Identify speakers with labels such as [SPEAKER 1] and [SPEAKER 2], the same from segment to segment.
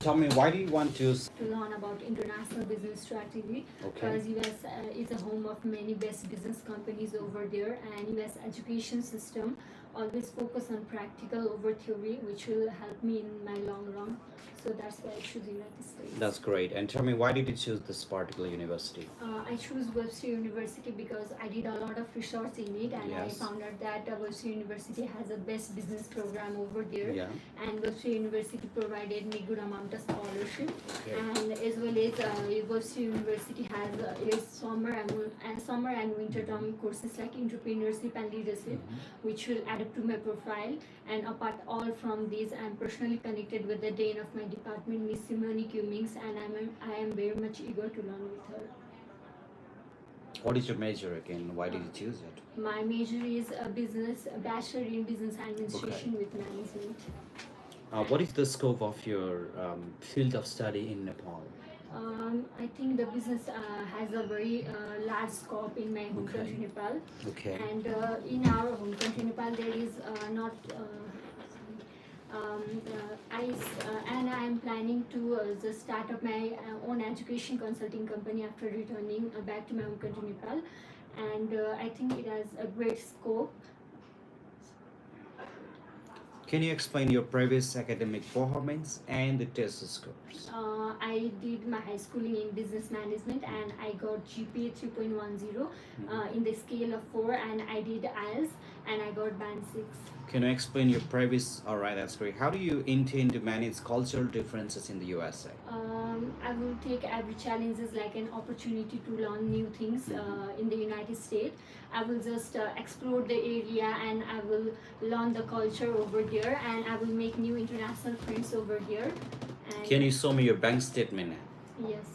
[SPEAKER 1] tell me, why do you want
[SPEAKER 2] to learn about international business strategy
[SPEAKER 1] Okay.
[SPEAKER 2] because US is a home of many best business companies over there, and US education system always focus on practical over theory, which will help me in my long run. So that's why I choose United States.
[SPEAKER 1] That's great. And tell me, why did you choose this particular university?
[SPEAKER 2] I chose Webster University because I did a lot of research in it, and I
[SPEAKER 1] Yes.
[SPEAKER 2] found out that Webster University has a best business program over there,
[SPEAKER 1] Yeah.
[SPEAKER 2] and Webster University provided me good amount of scholarship,
[SPEAKER 1] Okay.
[SPEAKER 2] and as well as Webster University has its summer and winter term courses like entrepreneurship and leadership, which will adapt to my profile. And apart all from these, I'm personally connected with the dean of my department, Miss Simone Cummings, and I am very much eager to learn with her.
[SPEAKER 1] What is your major again? Why did you choose it?
[SPEAKER 2] My major is a bachelor in business administration with management.
[SPEAKER 1] What is the scope of your field of study in Nepal?
[SPEAKER 2] I think the business has a very large scope in my home
[SPEAKER 1] Okay.
[SPEAKER 2] country Nepal,
[SPEAKER 1] Okay.
[SPEAKER 2] and in our home country Nepal there is not. And I am planning to just start up my own education consulting company after returning back to my home country Nepal, and I think it has a great scope.
[SPEAKER 1] Can you explain your previous academic performance and the test scores?
[SPEAKER 2] I did my high schooling in business management and I got GPA 3.10 in the scale of 4, and I did IELTS and I got band 6.
[SPEAKER 1] Can you explain your previous? All right, that's great. How do you intend to manage cultural differences in the USA?
[SPEAKER 2] I will take every challenge as like an opportunity to learn new things in the United States. I will just explore the area and I will learn the culture over there, and I will make new international friends over here. And
[SPEAKER 1] Can you show me your bank statement now?
[SPEAKER 2] yes,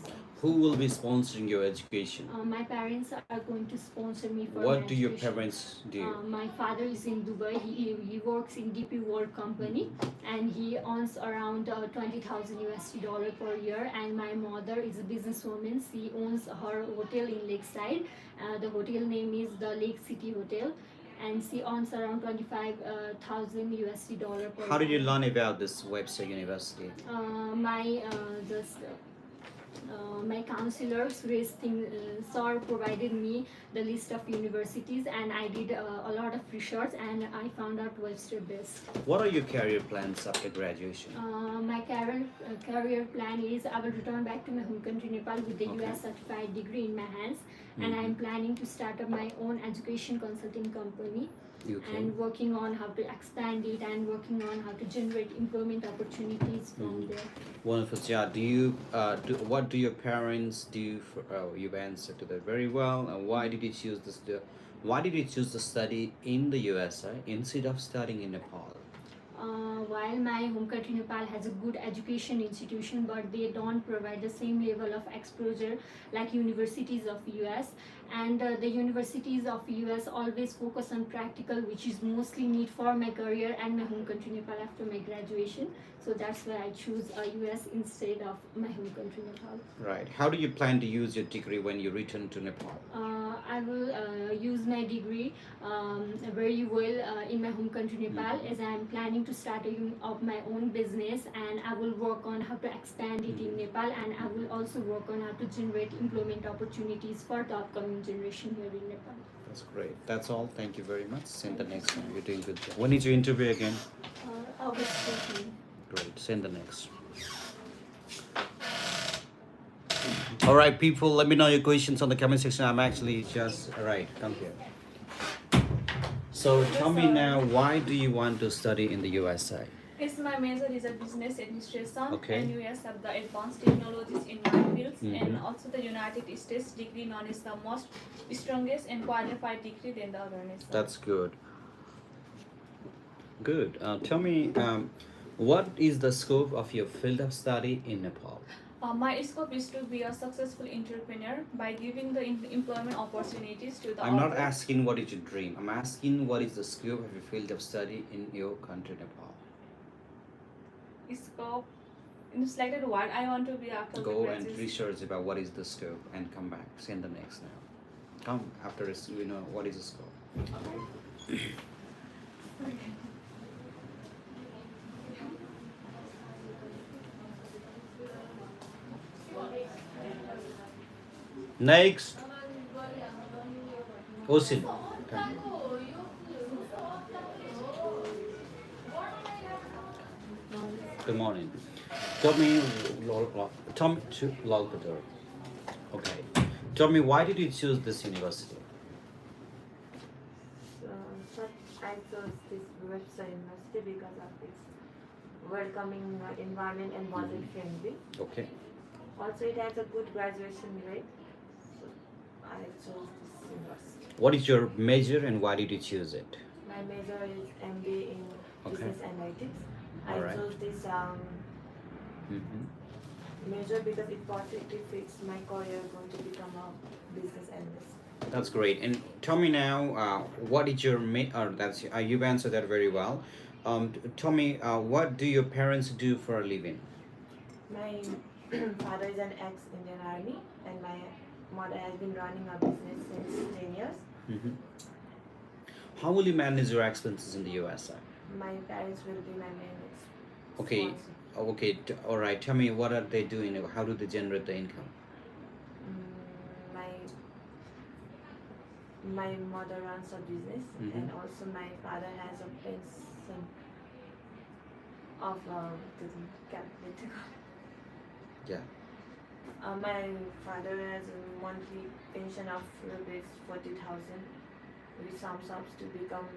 [SPEAKER 1] Who will be sponsoring your education?
[SPEAKER 2] my parents are going to sponsor me for
[SPEAKER 1] What
[SPEAKER 2] my
[SPEAKER 1] do your
[SPEAKER 2] education.
[SPEAKER 1] parents do?
[SPEAKER 2] My father is in Dubai. He works in DP World Company, and he earns around 20,000 USD dollar per year. And my mother is a businesswoman. She owns her hotel in Lakeside. The hotel name is the Lake City Hotel, and she earns around 25,000 USD dollar per year.
[SPEAKER 1] How did you learn about this Webster University?
[SPEAKER 2] My counselor Suresh sir provided me the list of universities, and I did a lot of research and I found out Webster best.
[SPEAKER 1] What are your career plans after graduation?
[SPEAKER 2] My career plan is I will return back to my home country Nepal with the
[SPEAKER 1] Okay.
[SPEAKER 2] US certified degree in my hands, and I am planning to start up my own education consulting company.
[SPEAKER 1] Okay.
[SPEAKER 2] And working on how to expand it and working on how to generate employment opportunities from there.
[SPEAKER 1] Wonderful. Yeah. What do your parents do? For, oh, you've answered to that very well. And why did you choose this? Why did you choose to study in the USA instead of studying in Nepal?
[SPEAKER 2] While my home country Nepal has a good education institution, but they don't provide the same level of exposure like universities of US, and the universities of US always focus on practical, which is mostly need for my career and my home country Nepal after my graduation. So that's why I choose US instead of my home country Nepal.
[SPEAKER 1] Right. How do you plan to use your degree when you return to Nepal?
[SPEAKER 2] I will use my degree very well in my home country Nepal, as I am planning to start up my own business, and I will work on how to expand it in Nepal, and I will also work on how to generate employment opportunities for the upcoming generation here in Nepal.
[SPEAKER 1] That's great. That's all. Thank you very much. Send the next one. You're doing good job. When is your interview again?
[SPEAKER 2] August 14.
[SPEAKER 1] Great. Send the next. All right, people. Let me know your questions on the comment section. I'm actually just right. Come here. So tell me now, why do you want to study in the USA?
[SPEAKER 3] Yes, my major is a business administration,
[SPEAKER 1] Okay.
[SPEAKER 3] and US have the advanced technologies in my fields, and also the United States degree known as the most strongest and qualified degree than the others.
[SPEAKER 1] That's good. Good. Tell me, what is the scope of your field of study in Nepal?
[SPEAKER 3] My scope is to be a successful entrepreneur by giving the employment opportunities to the
[SPEAKER 1] I'm not
[SPEAKER 3] others.
[SPEAKER 1] asking what is your dream. I'm asking what is the scope of your field of study in your country, Nepal.
[SPEAKER 3] Scope, it's like that what I want to be after the
[SPEAKER 1] Go and
[SPEAKER 3] graduation.
[SPEAKER 1] research about what is the scope and come back. Send the next now. Come after this, you know what is the scope.
[SPEAKER 3] Okay.
[SPEAKER 2] 1
[SPEAKER 1] Next, Osin. Good morning. Tell me, Tom to Lalpator. Okay. Tell me, why did you choose this university?
[SPEAKER 4] So I chose this website university because of its welcoming environment and budget friendly.
[SPEAKER 1] Okay.
[SPEAKER 4] Also, it has a good graduation rate. So I chose this university.
[SPEAKER 1] What is your major and why did you choose it?
[SPEAKER 4] My major is MBA in
[SPEAKER 1] Okay.
[SPEAKER 4] Business Analytics. I
[SPEAKER 1] Alright.
[SPEAKER 4] chose this
[SPEAKER 1] Mm-hmm.
[SPEAKER 4] major because it perfectly fits my career going to become a business analyst.
[SPEAKER 1] That's great. And tell me now, what is your that's you've answered that very well. Tell me, what do your parents do for a living?
[SPEAKER 4] My father is an ex-Indian Army and my mother has been running a business since 10 years.
[SPEAKER 1] Mm-hmm. How will you manage your expenses in the USA?
[SPEAKER 4] My parents will be my main
[SPEAKER 1] Okay.
[SPEAKER 4] sponsor.
[SPEAKER 1] Okay. All right. Tell me, what are they doing? How do they generate the income?
[SPEAKER 4] My mother runs a business
[SPEAKER 1] Mhm.
[SPEAKER 4] and also my father has a pension of doesn't calculate.
[SPEAKER 1] Yeah.
[SPEAKER 4] My father has a monthly pension of rupees 40,000, which sums up to become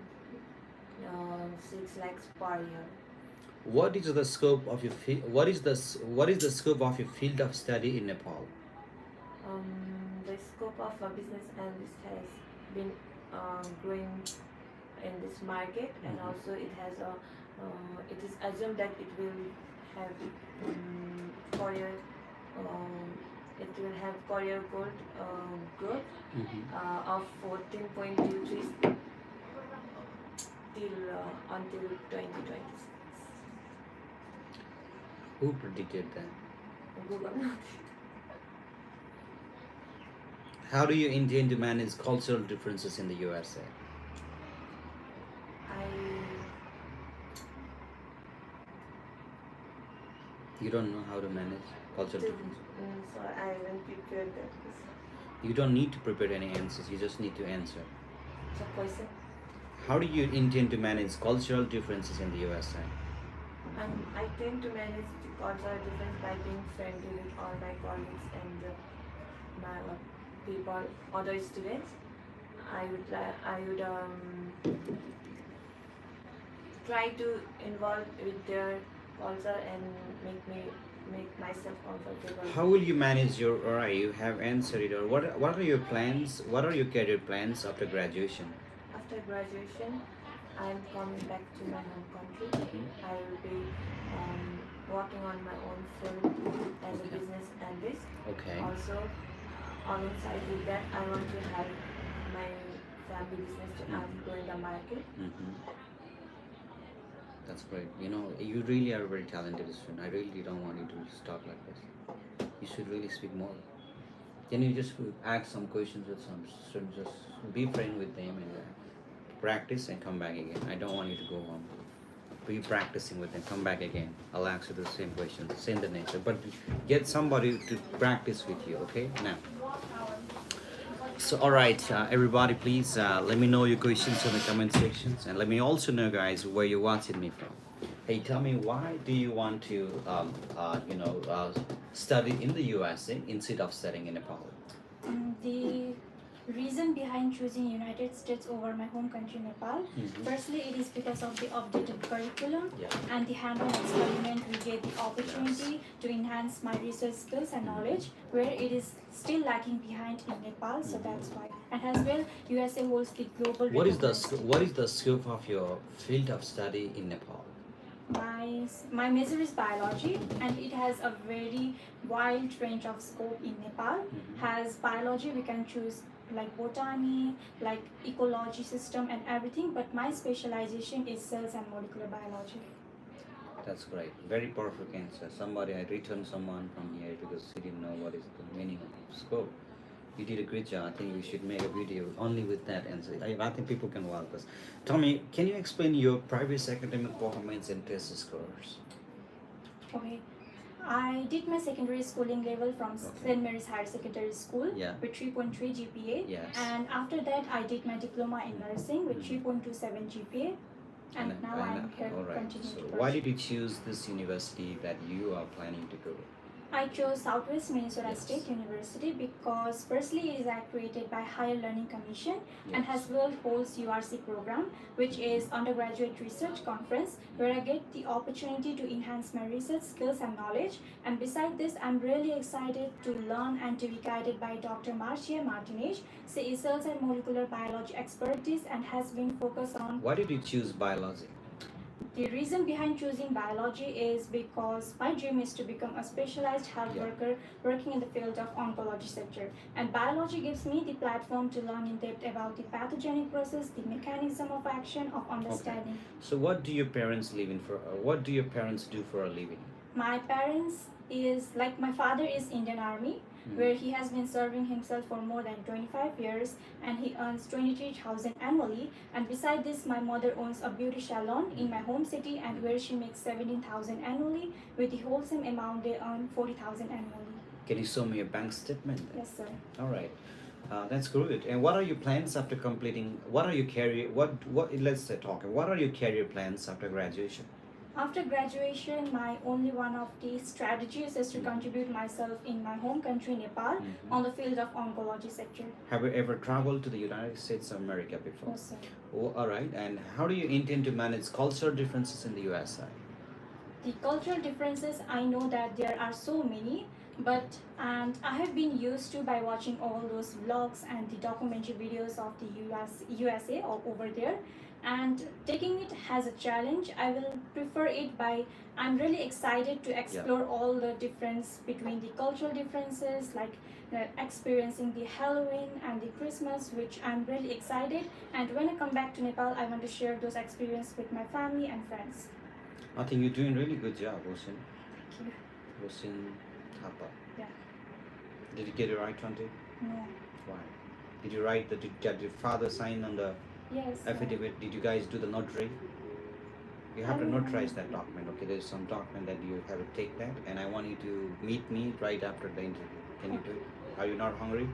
[SPEAKER 4] 6 lakhs per year.
[SPEAKER 1] What is the scope of your what is the scope of your field of study in Nepal?
[SPEAKER 4] The scope of a business analyst has been growing in this market, and
[SPEAKER 1] Mhm.
[SPEAKER 4] also it has a it is assumed that it will have career it will have career growth
[SPEAKER 1] Mm-hmm.
[SPEAKER 4] of 14.23 till until 2026.
[SPEAKER 1] Who predicted that?
[SPEAKER 4] Google.
[SPEAKER 1] How do you intend to manage cultural differences in the USA?
[SPEAKER 4] I
[SPEAKER 1] You don't know how to manage cultural differences.
[SPEAKER 4] so I haven't prepared that.
[SPEAKER 1] You don't need to prepare any answers. You just need to answer.
[SPEAKER 4] So question.
[SPEAKER 1] How do you intend to manage cultural differences in the USA?
[SPEAKER 4] I tend to manage the cultural difference by being friendly with all my colleagues and my people, other students. I would try to involve with their culture and make myself comfortable.
[SPEAKER 1] How will you manage your? Alright, you have answered it. Or what are your plans? What are your career plans after graduation?
[SPEAKER 4] After graduation, I am coming back to my home country.
[SPEAKER 1] Mhm.
[SPEAKER 4] I will be working on my own field as a
[SPEAKER 1] Okay.
[SPEAKER 4] business analyst.
[SPEAKER 1] Okay.
[SPEAKER 4] Also, alongside with that, I want to have my family business to grow in the market.
[SPEAKER 1] Mm-hmm. That's great. You know, you really are a very talented student. I really don't want you to talk like this. You should really speak more. Can you just ask some questions with some students? Just be friend with them and practice and come back again. I don't want you to go home. Be practicing with them. Come back again. I'll ask you the same questions, same the nature. But get somebody to practice with you. Okay? Now. So, all right, everybody, please let me know your questions in the comment sections, and let me also know, guys, where you're watching me from. Hey, tell me, why do you want to, study in the USA instead of studying in Nepal?
[SPEAKER 5] The reason behind choosing United States over my home country Nepal,
[SPEAKER 1] Mhm.
[SPEAKER 5] firstly it is because of the updated curriculum
[SPEAKER 1] Yeah.
[SPEAKER 5] and the hands-on experiment. We get the opportunity to enhance my research skills and knowledge where it is still lacking behind in Nepal, so that's why. And as well, USA holds the global
[SPEAKER 1] What is the
[SPEAKER 5] recognized-
[SPEAKER 1] what is the scope of your field of study in Nepal?
[SPEAKER 5] my major is biology, and it has a very wide range of scope in Nepal.
[SPEAKER 1] Mhm.
[SPEAKER 5] Has biology, we can choose like botany, like ecology system and everything, but my specialization is cells and molecular biology.
[SPEAKER 1] That's great. Very perfect answer. Somebody, I returned someone from here because he didn't know what is the meaning of scope. You did a great job. I think we should make a video only with that answer. I think people can watch this. Tell me, can you explain your previous academic performance and test scores?
[SPEAKER 5] Okay. I did my secondary schooling level from
[SPEAKER 1] Okay.
[SPEAKER 5] St. Mary's Higher Secondary School
[SPEAKER 1] Yeah.
[SPEAKER 5] with 3.3 GPA.
[SPEAKER 1] Yes.
[SPEAKER 5] And after that, I did my diploma in nursing with 3.27 GPA. And now I'm here
[SPEAKER 1] all right.
[SPEAKER 5] continuing
[SPEAKER 1] So
[SPEAKER 5] to
[SPEAKER 1] why
[SPEAKER 5] pursue.
[SPEAKER 1] did you choose this university that you are planning to go?
[SPEAKER 5] I chose Southwest Minnesota
[SPEAKER 1] Yes.
[SPEAKER 5] State University because firstly it is accredited by Higher Learning Commission and
[SPEAKER 1] Yes.
[SPEAKER 5] as well holds URC program, which is undergraduate research conference, where I get the opportunity to enhance my research skills and knowledge. And beside this, I'm really excited to learn and to be guided by Dr. Marcia Martinez. She is cells and molecular biology expertise and has been focused on.
[SPEAKER 1] Why did you choose biology?
[SPEAKER 5] The reason behind choosing biology is because my dream is to become a specialized health
[SPEAKER 1] Yeah.
[SPEAKER 5] worker working in the field of oncology sector. And biology gives me the platform to learn in depth about the pathogenic process, the mechanism of action of understanding.
[SPEAKER 1] So what do your parents live in for? What do your parents do for a living?
[SPEAKER 5] My parents is like my father is Indian Army, where he has been serving himself for more than 25 years and he earns 23,000 annually. And beside this, my mother owns a beauty salon in my home city and where she makes 17,000 annually. With the wholesome amount, they earn 40,000 annually.
[SPEAKER 1] Can you show me a bank statement?
[SPEAKER 5] Yes, sir.
[SPEAKER 1] All right. That's good. And what are your plans after completing? What are your career? What? Let's talk. What are your career plans after graduation?
[SPEAKER 5] After graduation, my only one of the strategies is to contribute myself in my home country, Nepal, on the field of oncology sector.
[SPEAKER 1] Have you ever traveled to the United States of America before?
[SPEAKER 5] No, sir.
[SPEAKER 1] Oh, all right. And how do you intend to manage cultural differences in the USA?
[SPEAKER 5] The cultural differences, I know that there are so many, but and I have been used to by watching all those vlogs and the documentary videos of the USA over there. And taking it as a challenge, I will prefer it by I'm really excited to explore all the difference between the cultural differences, like experiencing the Halloween and the Christmas, which I'm really excited. And when I come back to Nepal, I want to share those experiences with my family and friends.
[SPEAKER 1] I think you're doing a really good job, Osin.
[SPEAKER 5] Thank you.
[SPEAKER 1] Osin Thapa.
[SPEAKER 5] Yeah.
[SPEAKER 1] Did you get it right, Tante?
[SPEAKER 5] No.
[SPEAKER 1] Why? Did you write that? Did your father sign on the
[SPEAKER 5] Yes.
[SPEAKER 1] affidavit? Did you guys do the notary? You have to notarize that document. Okay, there's some document that you have to take that, and I want you to meet me right after the interview. Can you do it? Are you not hungry?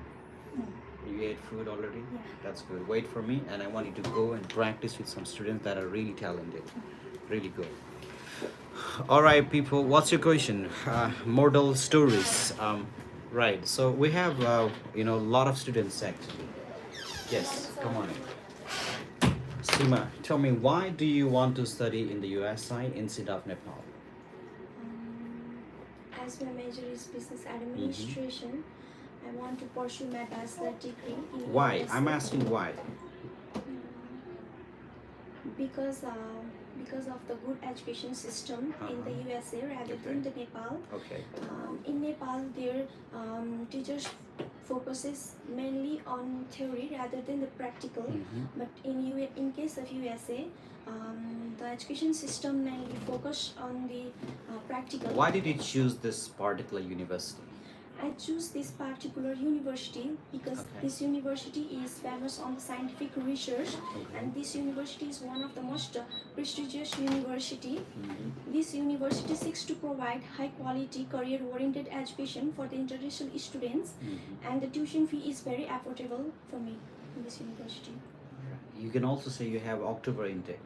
[SPEAKER 5] No.
[SPEAKER 1] You ate food already?
[SPEAKER 5] Yeah.
[SPEAKER 1] That's good. Wait for me, and I want you to go and practice with some students that are really talented. Really good. All right, people. What's your question? Model stories. Right. So we have, a lot of students actually. Yes. Come on. Sima, tell me, why do you want to study in the USA instead of Nepal?
[SPEAKER 6] As my major is business administration, I want to pursue my bachelor degree in
[SPEAKER 1] Why?
[SPEAKER 6] USA.
[SPEAKER 1] I'm asking why.
[SPEAKER 6] Because of the good education system in the USA rather than the Nepal.
[SPEAKER 1] Okay.
[SPEAKER 6] In Nepal, their teachers focuses mainly on theory rather than the practical. But in case of USA, the education system mainly focus on the practical.
[SPEAKER 1] Why did you choose this particular university?
[SPEAKER 6] I choose this particular university because this university is famous on the scientific research, and this university is one of the most prestigious university. This university seeks to provide high quality career-oriented education for the international students, and the tuition fee is very affordable for me in this university.
[SPEAKER 1] You can also say you have October intake,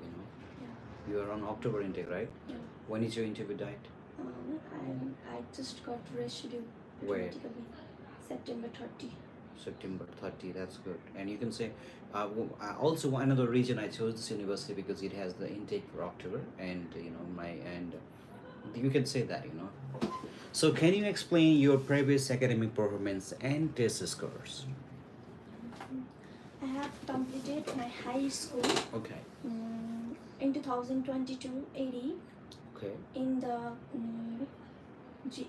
[SPEAKER 1] You are on October intake, right?
[SPEAKER 6] Yeah.
[SPEAKER 1] When is your interview date?
[SPEAKER 6] I just got rescheduled.
[SPEAKER 1] Where?
[SPEAKER 6] automatically. September 30.
[SPEAKER 1] September 30, that's good. And you can say, also another reason I chose this university because it has the intake for October, and you can say that. So can you explain your previous academic performance and test scores?
[SPEAKER 6] I have completed my high school
[SPEAKER 1] Okay.
[SPEAKER 6] in 2022 AD
[SPEAKER 1] Okay.
[SPEAKER 6] in the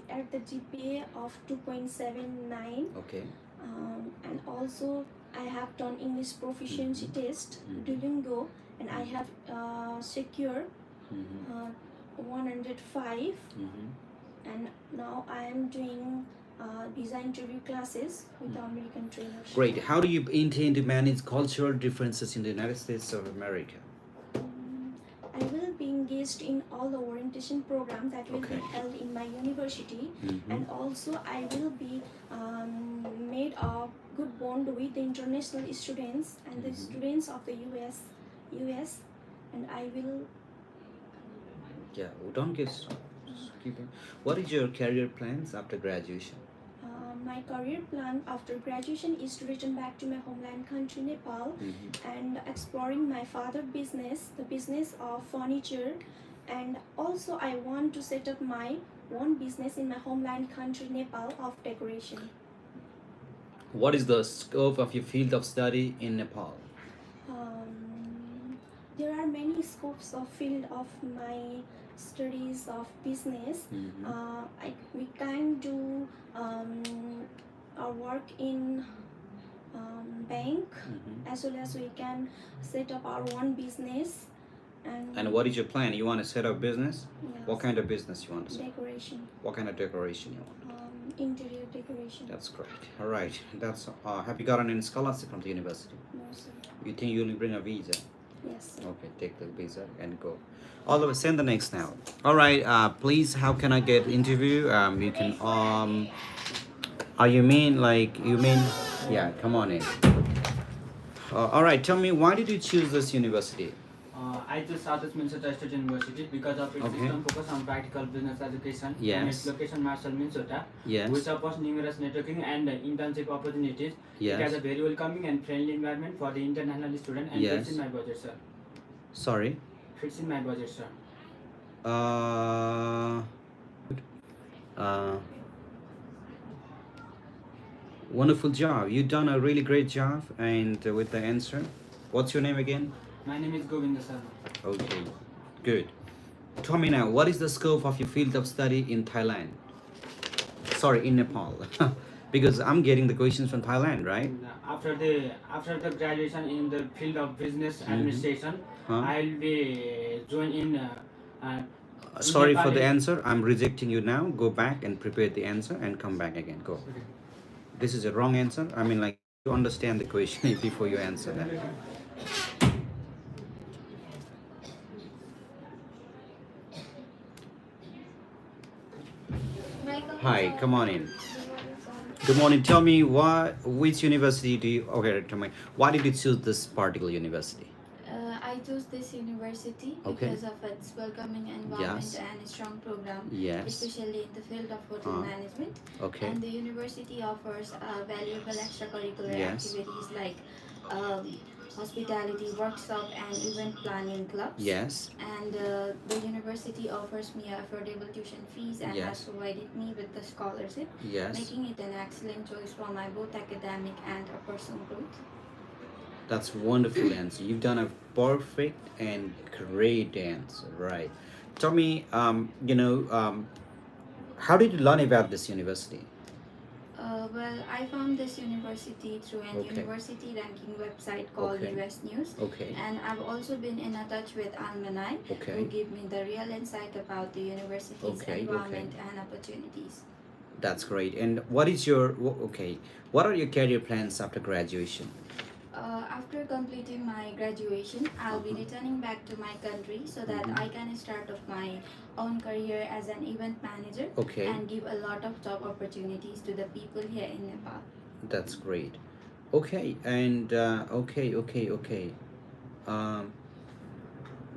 [SPEAKER 6] at the GPA of 2.79,
[SPEAKER 1] Okay.
[SPEAKER 6] and also I have done English proficiency test Duolingo, and I have secured 105, and now I am doing visa interview classes with the American trainers.
[SPEAKER 1] Great. How do you intend to manage cultural differences in the United States of America?
[SPEAKER 6] I will be engaged in all the orientation programs that will
[SPEAKER 1] Okay.
[SPEAKER 6] be held in my university,
[SPEAKER 1] Mm-hmm.
[SPEAKER 6] and also I will be made a good bond with the international students and the
[SPEAKER 1] Mhm.
[SPEAKER 6] students of the US, and I will.
[SPEAKER 1] Yeah, well, don't get started. Just keep it. What is your career plans after graduation?
[SPEAKER 6] My career plan after graduation is to return back to my homeland country, Nepal,
[SPEAKER 1] Mm-hmm.
[SPEAKER 6] and exploring my father business, the business of furniture, and also I want to set up my own business in my homeland country, Nepal, of decoration.
[SPEAKER 1] What is the scope of your field of study in Nepal?
[SPEAKER 6] There are many scopes of field of my studies of business.
[SPEAKER 1] Mm-hmm.
[SPEAKER 6] We can do our work in bank,
[SPEAKER 1] Mm-hmm.
[SPEAKER 6] as well as we can set up our own business,
[SPEAKER 1] And what is your plan? You want to set up business?
[SPEAKER 6] yes,
[SPEAKER 1] What kind of business you want to set?
[SPEAKER 6] decoration,
[SPEAKER 1] What kind of decoration you want?
[SPEAKER 6] interior decoration.
[SPEAKER 1] That's great. All right. That's. Have you gotten any scholarship from the university?
[SPEAKER 6] No, sir.
[SPEAKER 1] You think you'll bring a visa?
[SPEAKER 6] Yes, sir.
[SPEAKER 1] Okay, take the visa and go. All the way. Send the next now. All right. Please. How can I get interview? You can. You mean like you mean? Yeah. Come on in. All right. Tell me, why did you choose this university?
[SPEAKER 7] I chose Southeast Minnesota State University because of its
[SPEAKER 1] Okay.
[SPEAKER 7] system focus on practical business education and
[SPEAKER 1] Yes.
[SPEAKER 7] its location Marshall, Minnesota,
[SPEAKER 1] Yes.
[SPEAKER 7] which offers numerous networking and internship opportunities. It has
[SPEAKER 1] Yes.
[SPEAKER 7] a very welcoming and friendly environment for the international student and
[SPEAKER 1] Yes.
[SPEAKER 7] fits in my budget, sir.
[SPEAKER 1] Sorry.
[SPEAKER 7] Fits in my budget, sir.
[SPEAKER 1] Uh. Uh. Wonderful job. You've done a really great job, and with the answer. What's your name again?
[SPEAKER 7] My name is Govinda Sharma.
[SPEAKER 1] Okay, good. Tell me now, what is the scope of your field of study in Thailand? Sorry, in Nepal. Because I'm getting the questions from Thailand, right?
[SPEAKER 7] And, after the graduation in the field of business administration,
[SPEAKER 1] Huh?
[SPEAKER 7] I'll be joined in.
[SPEAKER 1] Sorry for the
[SPEAKER 7] Nepali-
[SPEAKER 1] answer. I'm rejecting you now. Go back and prepare the answer and come back again. Go. This is a wrong answer. I mean, like, you understand the question before you answer that. Hi, come on in. Good morning. Tell me which university do you? Okay, tell me why did you choose this particular university?
[SPEAKER 8] I chose this university
[SPEAKER 1] Okay.
[SPEAKER 8] because of its welcoming environment
[SPEAKER 1] Yes.
[SPEAKER 8] and strong program,
[SPEAKER 1] Yes.
[SPEAKER 8] especially in the field of hotel management.
[SPEAKER 1] Okay.
[SPEAKER 8] And the university offers valuable extracurricular
[SPEAKER 1] Yes.
[SPEAKER 8] activities like hospitality, workshop, and event planning clubs.
[SPEAKER 1] Yes.
[SPEAKER 8] And the university offers me affordable tuition fees and
[SPEAKER 1] Yes.
[SPEAKER 8] has provided me with the scholarship,
[SPEAKER 1] Yes.
[SPEAKER 8] making it an excellent choice for my both academic and personal growth.
[SPEAKER 1] That's wonderful answer. You've done a perfect and great answer. Right. Tell me, how did you learn about this university?
[SPEAKER 8] Well, I found this university through an
[SPEAKER 1] Okay.
[SPEAKER 8] university ranking website called
[SPEAKER 1] Okay.
[SPEAKER 8] US News.
[SPEAKER 1] Okay.
[SPEAKER 8] And I've also been in a touch with alumni
[SPEAKER 1] Okay.
[SPEAKER 8] who give me the real insight about the university's
[SPEAKER 1] Okay,
[SPEAKER 8] environment and opportunities.
[SPEAKER 1] That's great. And what is your okay? What are your career plans after graduation?
[SPEAKER 8] After completing my graduation, I'll be
[SPEAKER 1] Uh-huh.
[SPEAKER 8] returning back to my country so that
[SPEAKER 1] Mhm.
[SPEAKER 8] I can start off my own career as an event manager
[SPEAKER 1] Okay.
[SPEAKER 8] and give a lot of job opportunities to the people here in Nepal.
[SPEAKER 1] That's great. Okay, and okay.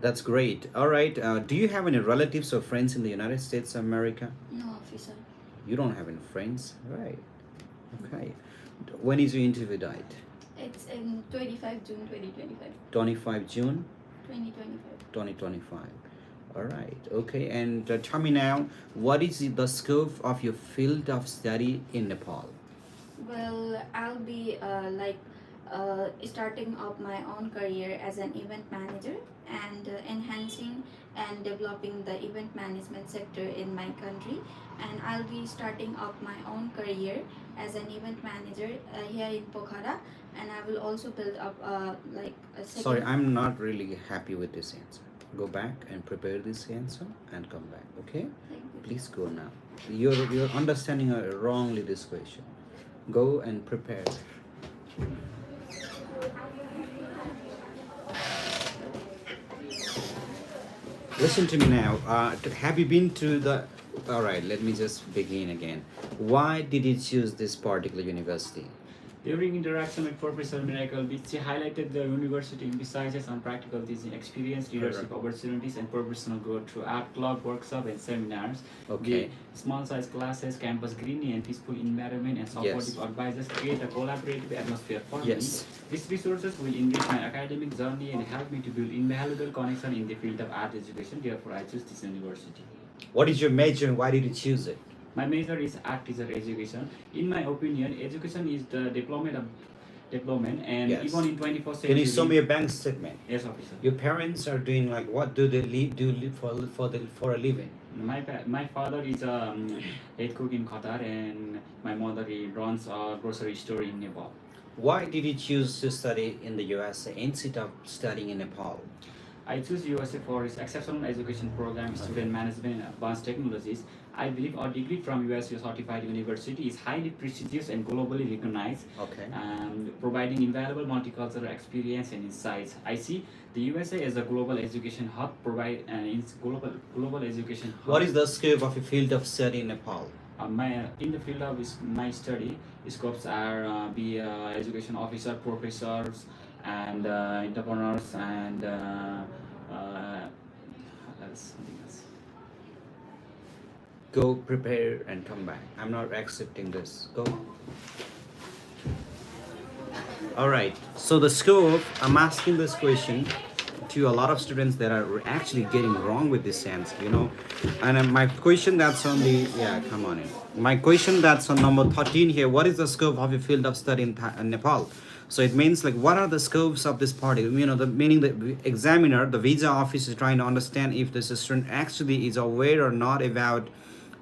[SPEAKER 1] That's great. All right. Do you have any relatives or friends in the United States of America?
[SPEAKER 8] No, officer.
[SPEAKER 1] You don't have any friends, right? Okay. When is your interview date?
[SPEAKER 8] It's in 25 June 2025.
[SPEAKER 1] 25 June
[SPEAKER 8] 2025.
[SPEAKER 1] 2025. All right. Okay. And tell me now, what is the scope of your field of study in Nepal?
[SPEAKER 8] Well, I'll be starting up my own career as an event manager and enhancing and developing the event management sector in my country. And I'll be starting up my own career as an event manager here in Pokhara. And I will also build up a second.
[SPEAKER 1] Sorry, I'm not really happy with this answer. Go back and prepare this answer and come back. Okay?
[SPEAKER 8] Thank you.
[SPEAKER 1] Please go now. You're understanding wrongly this question. Go and prepare. Listen to me now. Have you been to the? All right, let me just begin again. Why did you choose this particular university?
[SPEAKER 7] During interaction with Professor Miracle, which highlighted the university emphasizes on practical teaching experience, leadership opportunities, and professional growth through art club, workshop, and seminars.
[SPEAKER 1] Okay.
[SPEAKER 7] The small size classes, campus greenery, and peaceful environment, and supportive
[SPEAKER 1] Yes.
[SPEAKER 7] advisors create a collaborative atmosphere for
[SPEAKER 1] Yes.
[SPEAKER 7] me. These resources will enrich my academic journey and help me to build invaluable connection in the field of art education. Therefore, I choose this university.
[SPEAKER 1] What is your major and why did you choose it?
[SPEAKER 7] My major is art teacher education. In my opinion, education is the development, and
[SPEAKER 1] Yes.
[SPEAKER 7] even in 21st
[SPEAKER 1] Can
[SPEAKER 7] century.
[SPEAKER 1] you show me a bank statement?
[SPEAKER 7] Yes, officer.
[SPEAKER 1] Your parents are doing like what do they do for a living?
[SPEAKER 7] My father is a head cook in Qatar, and my mother runs a grocery store in Nepal.
[SPEAKER 1] Why did you choose to study in the USA instead of studying in Nepal?
[SPEAKER 7] I choose USA for its exceptional education program, student management, and advanced technologies. I believe our degree from USA certified university is highly prestigious and globally recognized,
[SPEAKER 1] Okay.
[SPEAKER 7] providing invaluable multicultural experience and insights. I see the USA as a global education hub, its global education hub.
[SPEAKER 1] What is the scope of your field of study in Nepal?
[SPEAKER 7] In the field of my study, scopes are be education officer, professors, and entrepreneurs, and something else.
[SPEAKER 1] Go prepare and come back. I'm not accepting this. Go. All right. So the scope, I'm asking this question to a lot of students that are actually getting wrong with this sense, you know. And my question that's on the, yeah, come on in. My question that's on number 13 here, what is the scope of your field of study in Nepal? So it means like, what are the scopes of this party? You know, meaning the examiner, the visa office is trying to understand if the student actually is aware or not about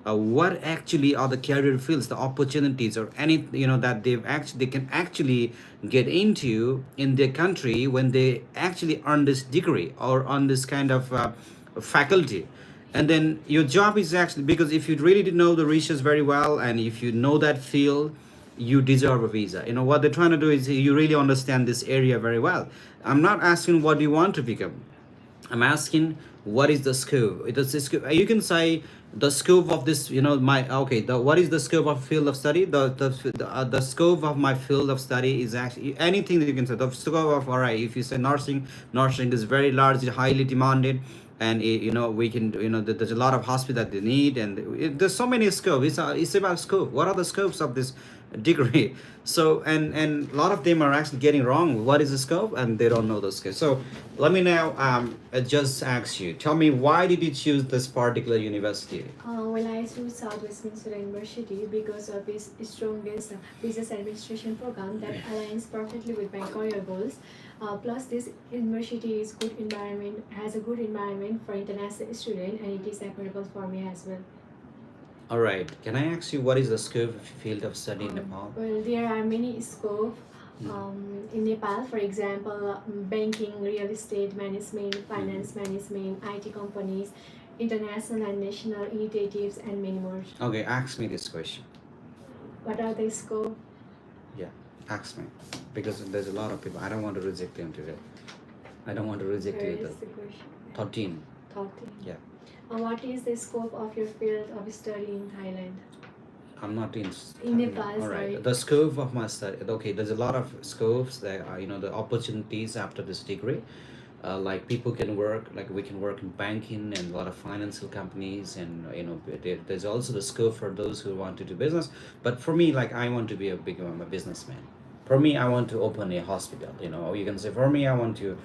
[SPEAKER 1] what actually are the career fields, the opportunities, or any, you know, that they can actually get into in their country when they actually earn this degree or on this kind of faculty. And then your job is actually, because if you really did know the research very well and if you know that field, you deserve a visa. You know what they're trying to do is you really understand this area very well. I'm not asking what you want to become. I'm asking what is the scope. It is the scope. You can say the scope of this. You know, my okay. What is the scope of field of study? The scope of my field of study is actually anything that you can say. The scope of, all right. If you say nursing is very large, highly demanded, and you know we can, you know, there's a lot of hospital that they need, and there's so many scopes. It's about scope. What are the scopes of this degree? So and a lot of them are actually getting wrong what is the scope, and they don't know the scope. So let me now just ask you, tell me, why did you choose this particular university?
[SPEAKER 2] Well, I chose Southwest Minnesota University because of its strongest business administration program that aligns perfectly with my career goals. Plus, this university is good environment, has a good environment for international student, and it is equitable for me as well.
[SPEAKER 1] All right, can I ask you what is the scope of field of study in Nepal?
[SPEAKER 2] Well, there are many scopes in Nepal. For example, banking, real estate management, finance management, IT companies, international and national initiatives, and many more.
[SPEAKER 1] Okay, ask me this question.
[SPEAKER 2] What are the scopes?
[SPEAKER 1] Yeah, ask me, because there's a lot of people. I don't want to reject them today. I don't want to reject
[SPEAKER 2] Where
[SPEAKER 1] you.
[SPEAKER 2] is the question?
[SPEAKER 1] 13.
[SPEAKER 2] 13.
[SPEAKER 1] Yeah.
[SPEAKER 2] What is the scope of your field of study in Thailand?
[SPEAKER 1] I'm not in.
[SPEAKER 2] In Nepal,
[SPEAKER 1] All right.
[SPEAKER 2] sorry.
[SPEAKER 1] The scope of my study. Okay, there's a lot of scopes that are, you know, the opportunities after this degree. Like people can work, like we can work in banking and a lot of financial companies, and you know, there's also the scope for those who want to do business. But for me, like I want to be a businessman. For me, I want to open a hospital. You know, or you can say for me, I want to,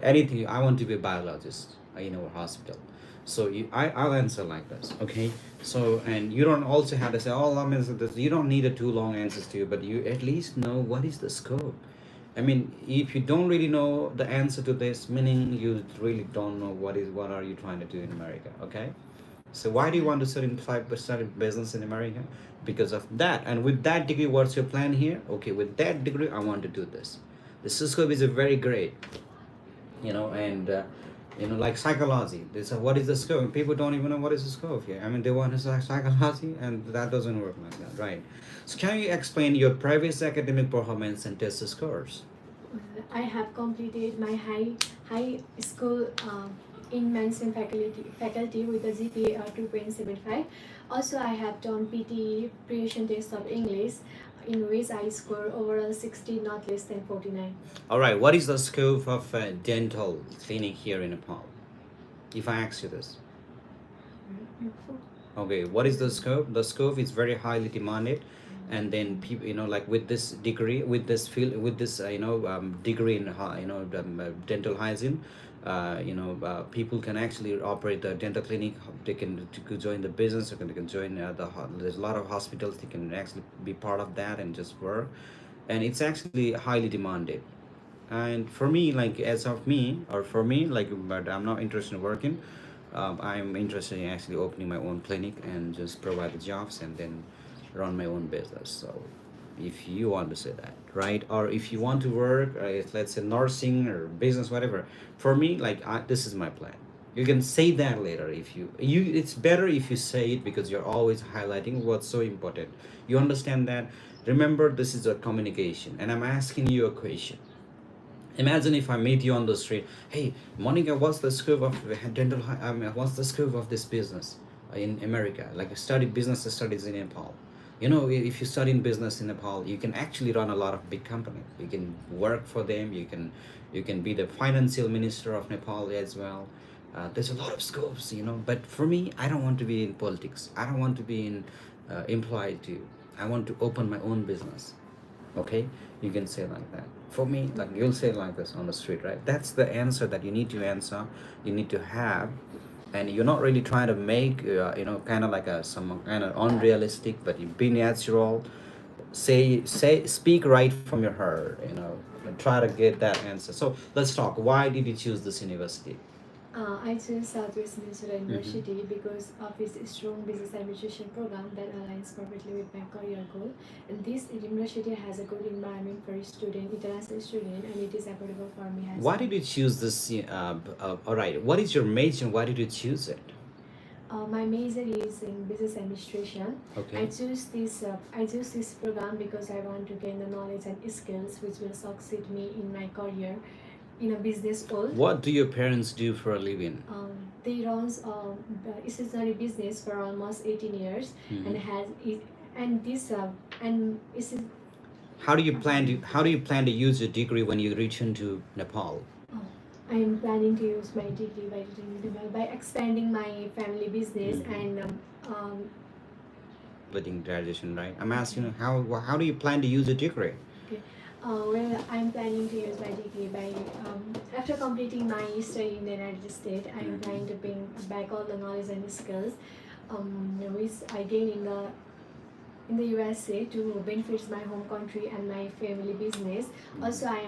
[SPEAKER 1] anything. I want to be a biologist. You know, a hospital. So I'll answer like this, okay? So, and you don't also have to say, oh, I'm answer this. You don't need a too long answers to you, but you at least know what is the scope. I mean, if you don't really know the answer to this, meaning you really don't know what are you trying to do in America, okay? So why do you want to study 5% business in America? Because of that. And with that degree, what's your plan here? Okay, with that degree, I want to do this. The scope is a very great, you know, and you know, like psychology. They say, what is the scope? People don't even know what is the scope here. I mean, they want to say psychology, and that doesn't work like that, right? So can you explain your previous academic performance and test scores?
[SPEAKER 2] I have completed my high school in medicine faculty with a GPA 2.75. Also, I have done PT preparation test of English, in which I score overall 60, not less than 49.
[SPEAKER 1] All right, what is the scope of dental clinic here in Nepal? If I ask you this. Okay, what is the scope? The scope is very highly demanded, and then people, like with this degree, with this field, with this, degree in, dental hygiene, people can actually operate the dental clinic. They can to join the business. They can join there's a lot of hospitals. They can actually be part of that and just work, and it's actually highly demanded. And for me, like as of me, or for me, like, but I'm not interested in working. I'm interested in actually opening my own clinic and just provide the jobs and then run my own business. So if you want to say that, right? Or if you want to work, let's say nursing or business, whatever. For me, like this is my plan. You can say that later if you it's better if you say it, because you're always highlighting what's so important. You understand that? Remember, this is a communication, and I'm asking you a question. Imagine if I meet you on the street. Hey, Monica, what's the scope of dental? What's the scope of this business in America? Like, I study business studies in Nepal. If you study in business in Nepal, you can actually run a lot of big companies. You can work for them. You can be the financial minister of Nepal as well. There's a lot of scopes, But for me, I don't want to be in politics. I don't want to be in employed too. I want to open my own business. Okay, you can say like that. For me, like, you'll say like this on the street, right? That's the answer that you need to answer, you need to have. And you're not really trying to make kind of like some kind of unrealistic, but you be natural. Speak right from your heart, and try to get that answer. So let's talk, why did you choose this university?
[SPEAKER 2] I chose Southwest Minnesota University because of its strong business administration program that aligns perfectly with my career goal. And this university has a good environment for international student, and it is affordable for me as
[SPEAKER 1] Why
[SPEAKER 2] well.
[SPEAKER 1] did you choose this? All right, what is your major and why did you choose it?
[SPEAKER 2] My major is in business administration.
[SPEAKER 1] Okay.
[SPEAKER 2] I choose this program because I want to gain the knowledge and skills which will succeed me in my career in a business world.
[SPEAKER 1] What do your parents do for a living?
[SPEAKER 2] They runs the stationery business for almost 18 years, and has it and this and is
[SPEAKER 1] How do you plan to use your degree when you return to Nepal?
[SPEAKER 2] I am planning to use my degree by expanding my family business and
[SPEAKER 1] Completing graduation, right? I'm asking you, how do you plan to use your degree?
[SPEAKER 2] well, I'm planning to use my degree by after completing my study in the United States. I am planning to bring back all the knowledge and skills which I gain in the USA to benefit my home country and my family business. Also, I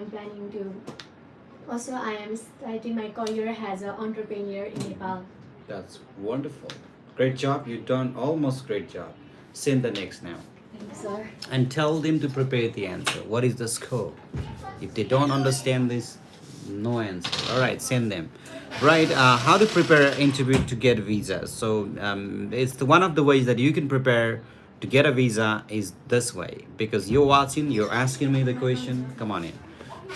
[SPEAKER 2] am starting my career as an entrepreneur in Nepal.
[SPEAKER 1] That's wonderful. Great job. You've done almost great job. Send the next now.
[SPEAKER 2] Thank you, sir.
[SPEAKER 1] And tell them to prepare the answer. What is the scope? If they don't understand this, no answer. All right, send them. Right, how to prepare an interview to get visa. So it's one of the ways that you can prepare to get a visa is this way. Because you're watching, you're asking me the question. Come on in.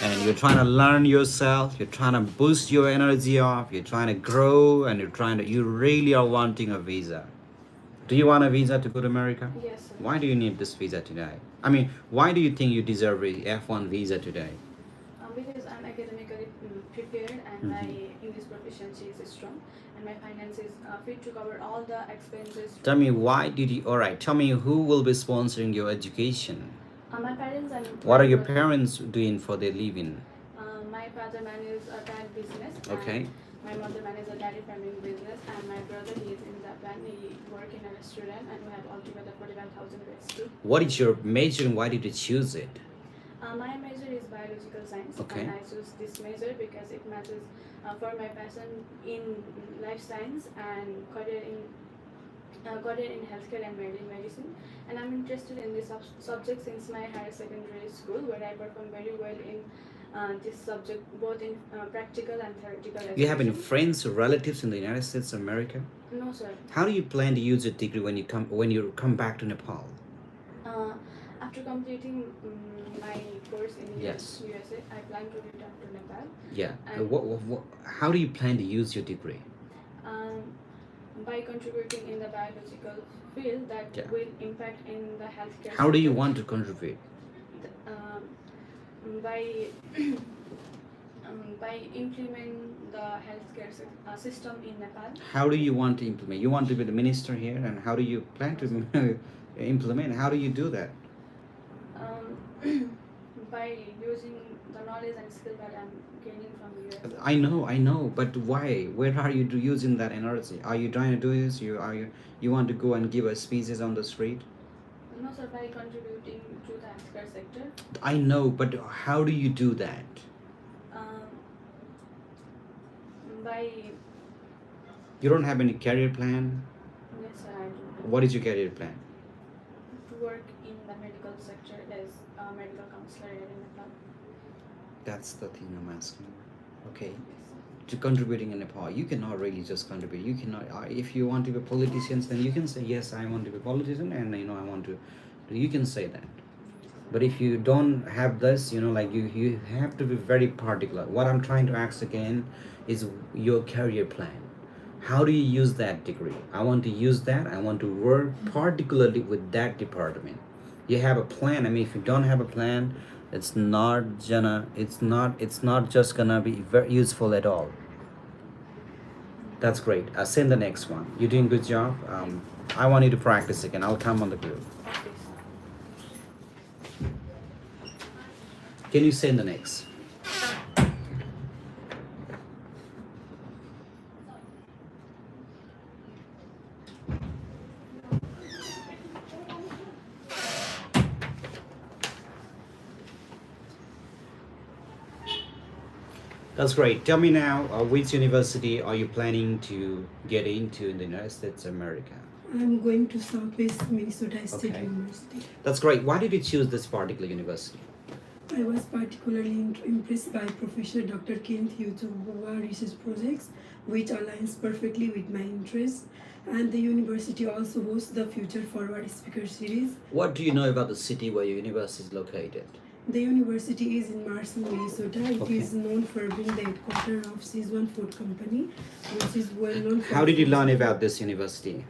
[SPEAKER 1] And you're trying to learn yourself, you're trying to boost your energy up, you're trying to grow, and you really are wanting a visa. Do you want a visa to go to America?
[SPEAKER 3] Yes, sir.
[SPEAKER 1] Why do you need this visa today? I mean, why do you think you deserve a F1 visa today?
[SPEAKER 3] Because I'm academically prepared and my English proficiency is strong and my finance is fit to cover all the expenses.
[SPEAKER 1] Tell me, tell me who will be sponsoring your education?
[SPEAKER 3] My parents and
[SPEAKER 1] What are your parents doing for their living?
[SPEAKER 3] My father manages a tire business.
[SPEAKER 1] Okay.
[SPEAKER 3] And my mother manages a dairy farming business, and my brother, he is in Japan. He works in a restaurant, and we have altogether 41,000 USD.
[SPEAKER 1] What is your major and why did you choose it?
[SPEAKER 3] My major is biological science,
[SPEAKER 1] Okay.
[SPEAKER 3] and I choose this major because it matches for my passion in life science and career in healthcare and medicine. And I'm interested in this subject since my higher secondary school, where I perform very well in this subject, both in practical and theoretical.
[SPEAKER 1] You have any
[SPEAKER 3] education.
[SPEAKER 1] friends or relatives in the United States of America?
[SPEAKER 3] No, sir.
[SPEAKER 1] How do you plan to use your degree when you come back to Nepal?
[SPEAKER 3] After completing my course in
[SPEAKER 1] Yes.
[SPEAKER 3] USA, I plan to return to Nepal.
[SPEAKER 1] Yeah.
[SPEAKER 3] And-
[SPEAKER 1] How do you plan to use your degree?
[SPEAKER 3] um, by contributing in the biological field that
[SPEAKER 1] Yeah.
[SPEAKER 3] will impact in the healthcare
[SPEAKER 1] How do you
[SPEAKER 3] sector.
[SPEAKER 1] want to contribute?
[SPEAKER 3] By by implement the healthcare system in Nepal.
[SPEAKER 1] How do you want to implement? You want to be the minister here, and how do you plan to implement? How do you do that?
[SPEAKER 3] um, by using the knowledge and skill that I'm gaining from US.
[SPEAKER 1] I know, but why? Where are you using that energy? Are you trying to do this? You want to go and give a speeches on the street?
[SPEAKER 3] No, sir, by contributing to the healthcare sector.
[SPEAKER 1] I know, but how do you do that?
[SPEAKER 3] Um, by
[SPEAKER 1] You don't have any career plan.
[SPEAKER 3] yes, sir, I do.
[SPEAKER 1] What is your career plan?
[SPEAKER 3] To work in the medical sector as a medical counselor here in Nepal.
[SPEAKER 1] That's the thing I'm asking. Okay. To contributing in Nepal, you cannot really just contribute. You cannot. If you want to be politicians, then you can say yes, I want to be a politician, and I want to. You can say that. But if you don't have this, like you have to be very particular. What I'm trying to ask again is your career plan. How do you use that degree? I want to use that. I want to work particularly with that department. You have a plan. I mean, if you don't have a plan, it's not just gonna be very useful at all. That's great. Send the next one. You're doing a good job. I want you to practice again. I'll come on the group.
[SPEAKER 3] Okay, sir.
[SPEAKER 1] Can you send the next? That's great. Tell me now, which university are you planning to get into in the United States of America?
[SPEAKER 9] I'm going to Southwest Minnesota State
[SPEAKER 1] Okay.
[SPEAKER 9] University.
[SPEAKER 1] That's great. Why did you choose this particular university?
[SPEAKER 9] I was particularly impressed by Professor Dr. Kent Yutowa research projects, which aligns perfectly with my interests. And the university also hosts the Future Forward Speaker Series.
[SPEAKER 1] What do you know about the city where your university is located?
[SPEAKER 9] The university is in Marshall, Minnesota. It
[SPEAKER 1] Okay.
[SPEAKER 9] is known for being the headquarters of Szechuan Food Company, which is well known for...
[SPEAKER 1] How did you learn about this university?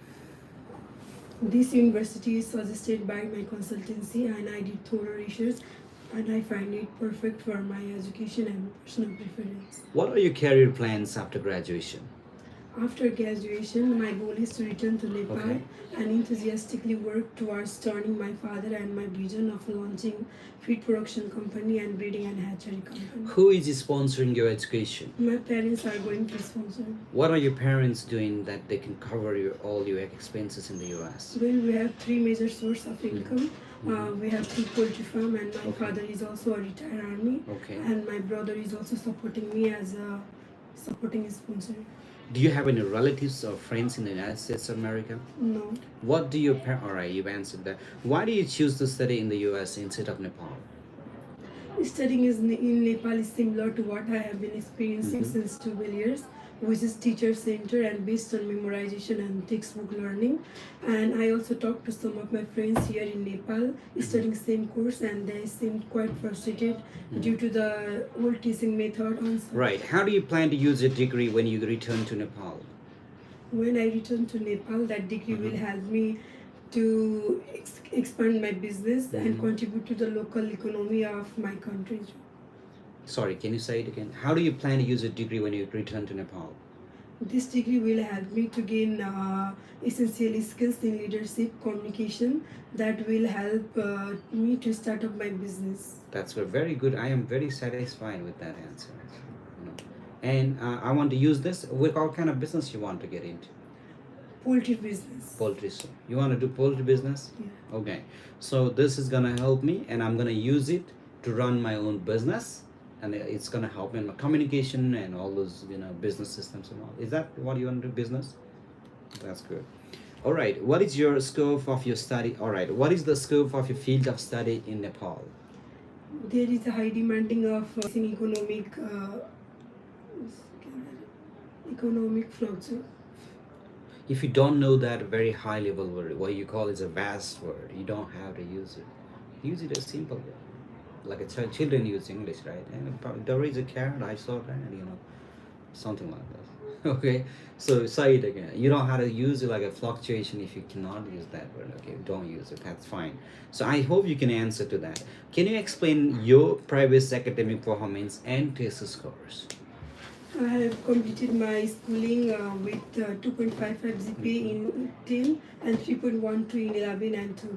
[SPEAKER 9] This university is suggested by my consultancy, and I did thorough research, and I find it perfect for my education and personal preference.
[SPEAKER 1] What are your career plans after graduation?
[SPEAKER 9] After graduation, my goal is to return to Nepal
[SPEAKER 1] Okay.
[SPEAKER 9] and enthusiastically work towards turning my father and my vision of launching feed production company and breeding and hatchery company.
[SPEAKER 1] Who is sponsoring your education?
[SPEAKER 9] My parents are going to sponsor.
[SPEAKER 1] What are your parents doing that they can cover all your expenses in the US?
[SPEAKER 9] Well, we have three major sources of income. We have two poultry farm, and my
[SPEAKER 1] Okay.
[SPEAKER 9] father is also a retired army,
[SPEAKER 1] Okay.
[SPEAKER 9] and my brother is also supporting me as a supporting sponsor.
[SPEAKER 1] Do you have any relatives or friends in the United States of America?
[SPEAKER 9] No.
[SPEAKER 1] What do your parents... All right, you've answered that. Why do you choose to study in the US instead of Nepal?
[SPEAKER 9] Studying in Nepal is similar to what I have been experiencing since 12 years, which is teacher center and based on memorization and textbook learning. And I also talked to some of my friends here in Nepal studying same course, and they seemed quite frustrated due to the old teaching method.
[SPEAKER 1] Right. How do you plan to use your degree when you return to Nepal?
[SPEAKER 9] When I return to Nepal, that degree will help me to expand my business and contribute to the local economy of my country.
[SPEAKER 1] Sorry, can you say it again? How do you plan to use your degree when you return to Nepal?
[SPEAKER 9] This degree will help me to gain essential skills in leadership, communication that will help me to start up my business.
[SPEAKER 1] That's very good. I am very satisfied with that answer. And I want to use this. What kind of business you want to get into?
[SPEAKER 9] Poultry business.
[SPEAKER 1] Poultry. So you want to do poultry business?
[SPEAKER 9] Yeah.
[SPEAKER 1] Okay. So this is gonna help me, and I'm gonna use it to run my own business, and it's gonna help in my communication and all those business systems and all. Is that what you want to do? Business? That's good. All right. What is your scope of your study? All right. What is the scope of your field of study in Nepal?
[SPEAKER 9] There is a high demanding of economic fluctuation.
[SPEAKER 1] If you don't know that very high level word, what you call is a vast word, you don't have to use it. Use it as simple word. Like children use English, right? And there is a carrot, I saw that, something like that. Okay, so say it again. You don't have to use it like a fluctuation. If you cannot use that word, okay, don't use it. That's fine. So I hope you can answer to that. Can you explain your previous academic performance and test scores?
[SPEAKER 9] I have completed my schooling with 2.55 GPA in 10 and 3.12 in 11 and 12.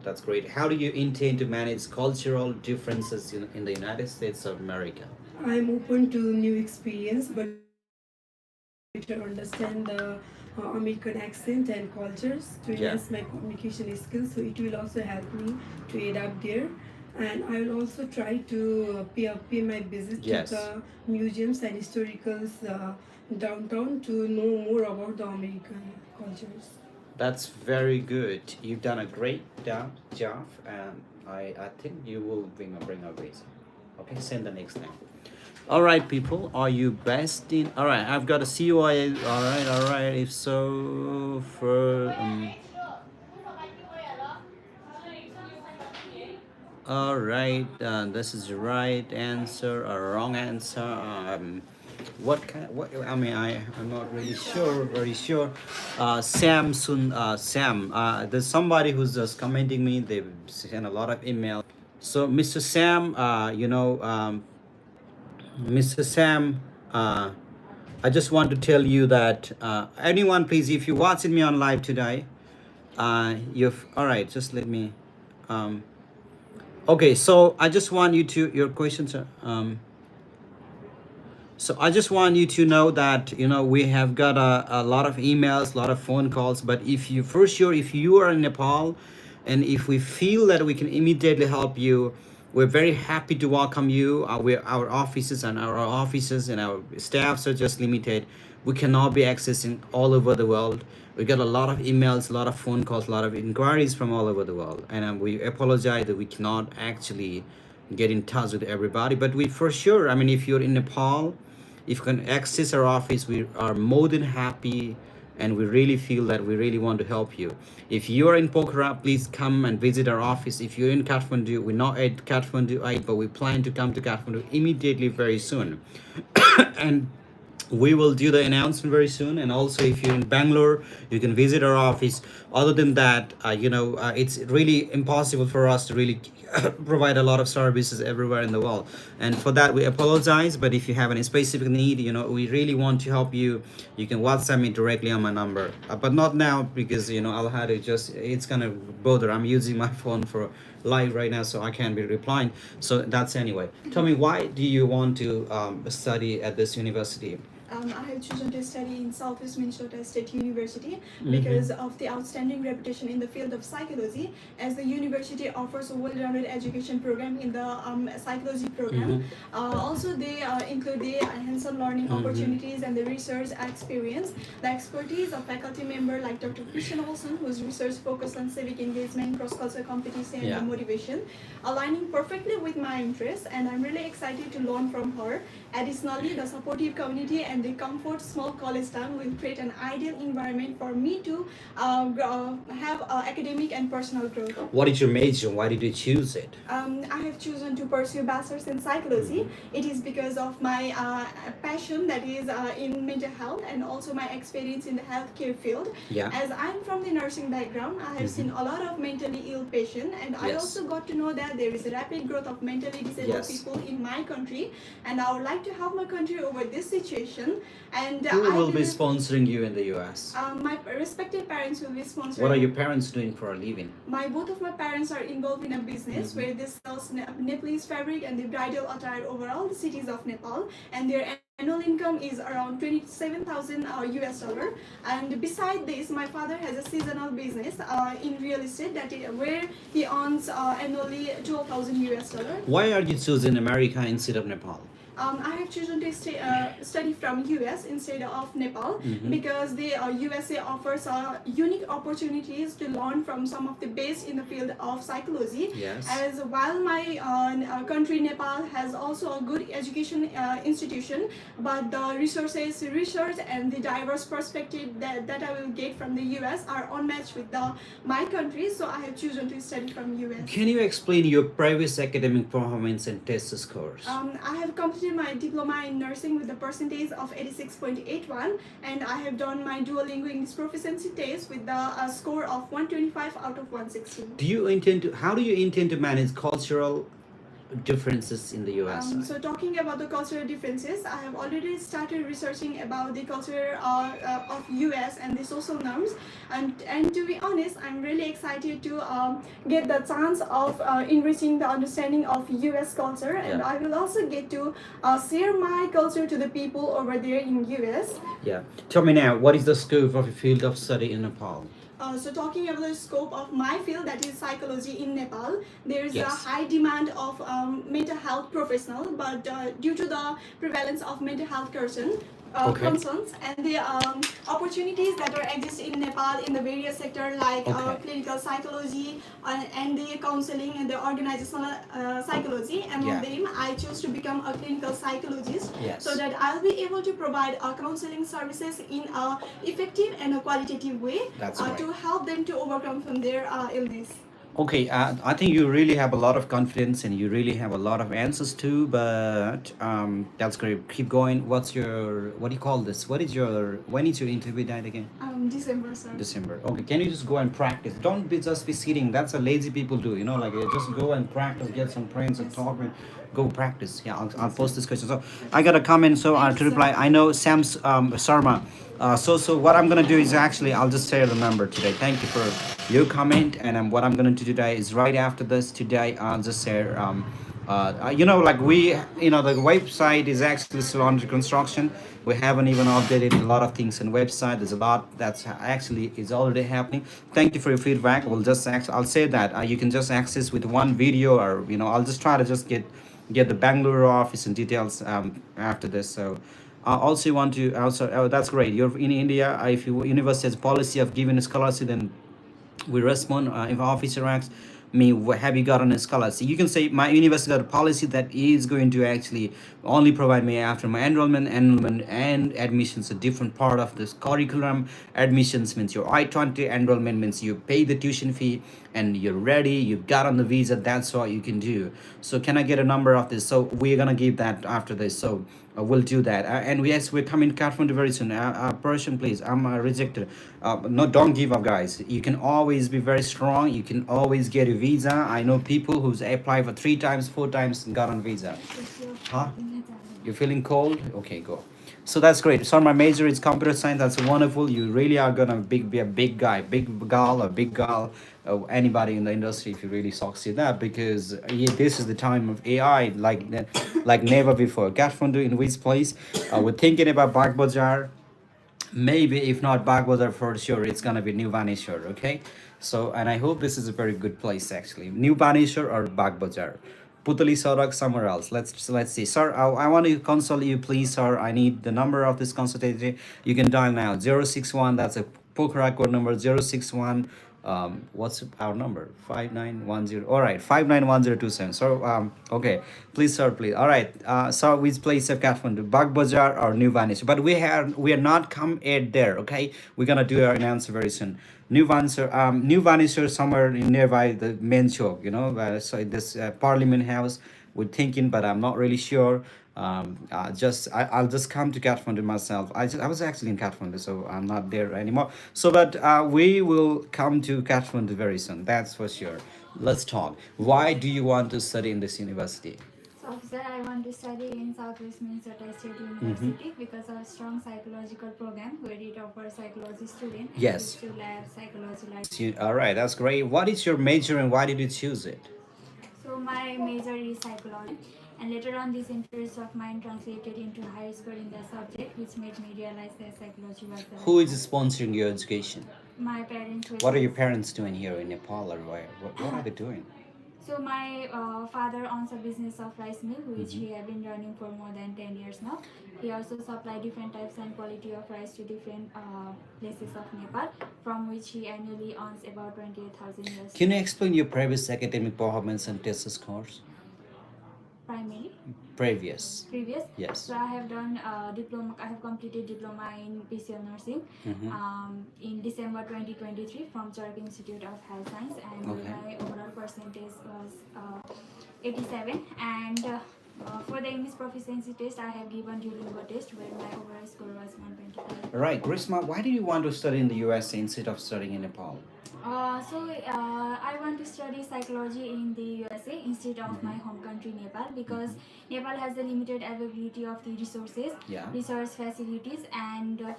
[SPEAKER 1] That's great. How do you intend to manage cultural differences in the United States of America?
[SPEAKER 9] I'm open to new experience, but better understand the American accent and cultures to
[SPEAKER 1] Yeah.
[SPEAKER 9] enhance my communication skills. So it will also help me to adapt there. And I will also try to pay my visit
[SPEAKER 1] Yes.
[SPEAKER 9] to the museums and historicals downtown to know more about the American cultures.
[SPEAKER 1] That's very good. You've done a great job, and I think you will bring a raise. Okay, send the next time. All right, people, are you best in? All right, I've got a COI. All right. If so, for all right, this is the right answer or wrong answer. What kind? What I mean, I'm not really sure. Very sure. Sam. There's somebody who's just commenting me. They've sent a lot of email. So, Mr. Sam, Mr. Sam, I just want to tell you that anyone, please, if you're watching me on live today, you've all right. Just let me. Okay, so I just want you to your questions. So I just want you to know that we have got a lot of emails, a lot of phone calls. But if you, for sure, if you are in Nepal, and if we feel that we can immediately help you, we're very happy to welcome you. Our offices and our staffs are just limited. We cannot be accessing all over the world. We got a lot of emails, a lot of phone calls, a lot of inquiries from all over the world, and we apologize that we cannot actually get in touch with everybody. But we, for sure, I mean, if you're in Nepal, if you can access our office, we are more than happy, and we really feel that we really want to help you. If you are in Pokhara, please come and visit our office. If you're in Kathmandu, we're not at Kathmandu 8, but we plan to come to Kathmandu immediately very soon. And we will do the announcement very soon. And also, if you're in Bangalore, you can visit our office. Other than that, it's really impossible for us to really provide a lot of services everywhere in the world, and for that we apologize. But if you have any specific need, we really want to help you. You can WhatsApp me directly on my number, but not now, because I'll have to just, it's gonna bother. I'm using my phone for live right now, so I can't be replying. So that's anyway. Tell me, why do you want to study at this university?
[SPEAKER 6] I have chosen to study in Southwest Minnesota State University because of the outstanding reputation in the field of psychology, as the university offers a well-rounded education program in the psychology program. Also, they include the hands-on learning opportunities and the research experience. The expertise of faculty member like Dr. Christian Olson, whose research focused on civic engagement, cross-cultural competition, and motivation, aligning perfectly with my interests, and I'm really excited to learn from her. Additionally, the supportive community and the comfort small college town will create an ideal environment for me to have academic and personal growth.
[SPEAKER 1] What is your major? Why did you choose it?
[SPEAKER 6] I have chosen to pursue bachelor's in psychology. It is because of my passion, that is in mental health, and also my experience in the healthcare field.
[SPEAKER 1] Yeah.
[SPEAKER 6] As I'm from the nursing background, I have seen a lot of mentally ill patients, and I also got to know that there is a rapid growth of mentally disabled people in my country, and I would like to help my country over this situation. And
[SPEAKER 1] Who will be sponsoring you in the US?
[SPEAKER 6] My respective parents will be sponsoring.
[SPEAKER 1] What are your parents doing for a living?
[SPEAKER 6] Both of my parents are involved in a business where they sell Nepalese fabric and the bridal attire over all the cities of Nepal, and their annual income is around 27,000 US dollar. And beside this, my father has a seasonal business in real estate where he earns annually 12,000 US dollar.
[SPEAKER 1] Why are you choosing America instead of Nepal?
[SPEAKER 6] I have chosen to study from US instead of Nepal because the USA offers unique opportunities to learn from some of the best in the field of psychology.
[SPEAKER 1] Yes.
[SPEAKER 6] As while my country Nepal has also a good education institution, but the research and the diverse perspective that I will get from the US are unmatched with my country. So I have chosen to study from US.
[SPEAKER 1] Can you explain your previous academic performance and test scores?
[SPEAKER 6] I have completed
[SPEAKER 10] completed my diploma in nursing with a percentage of 86.81, and I have done my Duolingo English proficiency test with the score of 125 out of 160.
[SPEAKER 1] How do you intend to manage cultural differences in the US?
[SPEAKER 10] So talking about the cultural differences, I have already started researching about the culture of US and the social norms, and to be honest, I'm really excited to get the chance of enriching the understanding of US culture, and
[SPEAKER 1] Yeah.
[SPEAKER 10] I will also get to share my culture to the people over there in US.
[SPEAKER 1] Yeah. Tell me now, what is the scope of your field of study in Nepal?
[SPEAKER 10] So talking about the scope of my field, that is psychology in Nepal, there is a
[SPEAKER 1] Yes.
[SPEAKER 10] high demand of mental health professional, but due to the prevalence of mental health concerns and the opportunities that are exist in Nepal in the various sectors like
[SPEAKER 1] Okay.
[SPEAKER 10] clinical psychology and the counseling and the organizational psychology. Among
[SPEAKER 1] Yeah.
[SPEAKER 10] them, I choose to become a clinical psychologist,
[SPEAKER 1] Yes.
[SPEAKER 10] so that I'll be able to provide counseling services in a effective and a qualitative way
[SPEAKER 1] That's right.
[SPEAKER 10] to help them to overcome from their illness.
[SPEAKER 1] Okay, I think you really have a lot of confidence and you really have a lot of answers too, but that's great. Keep going. What do you call this? When is your interview date again?
[SPEAKER 10] December, sir.
[SPEAKER 1] December. Okay, can you just go and practice? Don't just be sitting. That's a lazy people do, like just go and practice, get some friends and talk with, go practice. Yeah, I'll post this question. So I got a comment, so to reply. I know Sam's Sarma. So what I'm gonna do is actually I'll just share the number today. Thank you for your comment, and what I'm gonna do today is right after this today I'll just share like the website is actually still under construction. We haven't even updated a lot of things on website. There's a lot that's actually is already happening. Thank you for your feedback. I'll say that you can just access with one video, or I'll just try to just get the Bangalore office and details after this. So also you want to also that's great. You're in India. If your university has policy of giving a scholarship, then we respond. If officer asks me, have you gotten a scholarship, you can say my university got a policy that is going to actually only provide me after my enrollment and admissions, a different part of this curriculum. Admissions means your I-20, enrollment means you pay the tuition fee and you're ready, you got on the visa. That's what you can do. So can I get a number of this? So we're gonna give that after this. So we'll do that. And yes, we're coming to Kathmandu very soon. Person, please, I'm rejected. No, don't give up, guys. You can always be very strong. You can always get a visa. I know people who's applied for 3 times, 4 times and got on visa. Huh? You're feeling cold? Okay, go. So that's great. So my major is computer science. That's wonderful. You really are gonna be a big guy, big gal, or big gal, anybody in the industry if you really succeed that, because this is the time of AI like never before. Kathmandu, in which place? We're thinking about Bagbazar. Maybe if not Bagbazar, for sure it's gonna be New Vanishar. Okay, so and I hope this is a very good place actually. New Vanishar or Bagbazar. Putali Sarak, somewhere else. Let's see. Sir, I want to consult you, please, sir. I need the number of this consultation. You can dial now. 061, that's a Pokhara code number 061. What's our number? 5910. All right, 591027. So okay, please, sir, please. All right, sir, which place of Kathmandu, Bagbazar or New Vanish? But we are not come yet there. Okay, we're gonna do our answer very soon. New Vanisher somewhere nearby the main chowk, so this Parliament House. We're thinking, but I'm not really sure. I'll just come to Kathmandu myself. I was actually in Kathmandu, so I'm not there anymore. So, but we will come to Kathmandu very soon. That's for sure. Let's talk. Why do you want to study in this university?
[SPEAKER 5] So, officer, I want to study in Southwest Minnesota State University because of a strong psychological program where it offers psychology students
[SPEAKER 1] Yes.
[SPEAKER 5] to lab psychology like.
[SPEAKER 1] All right, that's great. What is your major and why did you choose it?
[SPEAKER 5] So my major is psychology, and later on this interest of mine translated into high score in the subject, which made me realize that psychology was the
[SPEAKER 1] Who is sponsoring your education?
[SPEAKER 5] my parents.
[SPEAKER 1] What are your parents doing here in Nepal, or where? What are they doing?
[SPEAKER 5] So my father owns a business of rice mill, which he have been running for more than 10 years now. He also supply different types and quality of rice to different places of Nepal, from which he annually earns about 28,000 US.
[SPEAKER 1] Can you explain your previous academic performance and test scores?
[SPEAKER 5] Primary.
[SPEAKER 1] Previous. Yes.
[SPEAKER 5] So I have done diploma. I have completed diploma in PCL nursing in December 2023 from Chark Institute of Health Science, and
[SPEAKER 1] Okay.
[SPEAKER 5] my overall percentage was 87. And For the English proficiency test, I have given Duolingo test where my overall score was 125.
[SPEAKER 1] Right, Grishma, why did you want to study in the USA instead of studying in Nepal?
[SPEAKER 5] I want to study psychology in the USA instead of my home country Nepal because Nepal has the limited availability of the resources,
[SPEAKER 1] Yeah.
[SPEAKER 5] resource facilities, and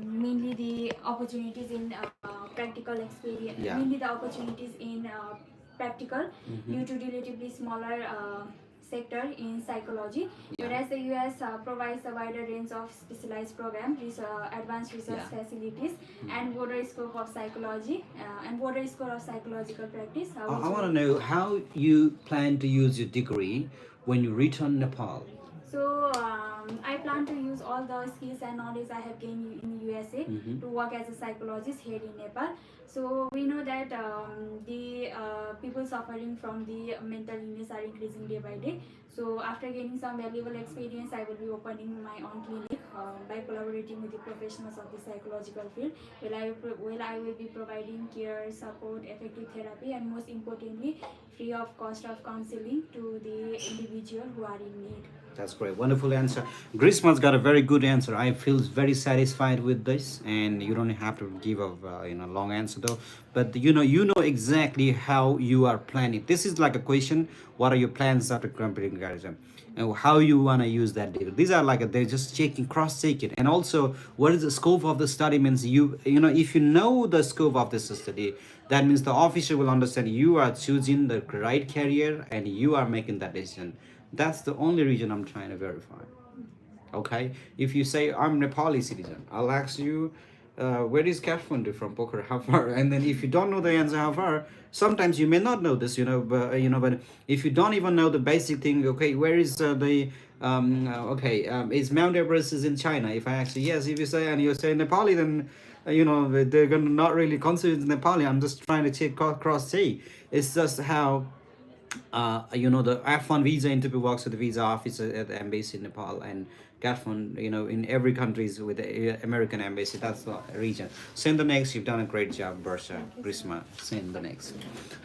[SPEAKER 5] mainly the opportunities in practical experience.
[SPEAKER 1] Yeah.
[SPEAKER 5] Mainly the opportunities in practical
[SPEAKER 1] Mhm.
[SPEAKER 5] due to relatively smaller sector in psychology,
[SPEAKER 1] Yeah.
[SPEAKER 5] whereas the US provides a wider range of specialized programs, advanced research
[SPEAKER 1] Yeah.
[SPEAKER 5] facilities, and broader scope of psychology and broader scope of psychological practice.
[SPEAKER 1] I want to know how you plan to use your degree when you return Nepal.
[SPEAKER 5] So I plan to use all the skills and knowledge I have gained in USA to work as a psychologist here in Nepal. So we know that the people suffering from the mental illness are increasing day by day. So after gaining some valuable experience, I will be opening my own clinic by collaborating with the professionals of the psychological field. Where I will be providing care, support, effective therapy, and most importantly, free of cost of counseling to the individual who are in need.
[SPEAKER 1] That's great. Wonderful answer. Grishma's got a very good answer. I feel very satisfied with this, and you don't have to give a long answer though. But you know exactly how you are planning. This is like a question: what are your plans after completing graduation, and how you wanna use that data? These are like they're just checking, cross checking, and also what is the scope of the study means. If you know the scope of this study, that means the officer will understand you are choosing the right career and you are making that decision. That's the only reason I'm trying to verify. Okay, if you say I'm Nepali citizen, I'll ask you, where is Kathmandu from Pokhara? How far? And then if you don't know the answer, how far? Sometimes you may not know this, but if you don't even know the basic thing, okay, where is is Mount Everest is in China? If I ask you yes, if you say and you say Nepali, then they're gonna not really consider it Nepali. I'm just trying to check cross check. It's just how the F1 visa interview works with the visa officer at the embassy in Nepal and Kathmandu, in every countries with the American embassy. That's the region. Send the next. You've done a great job, Barsha, Grisma. Send the next.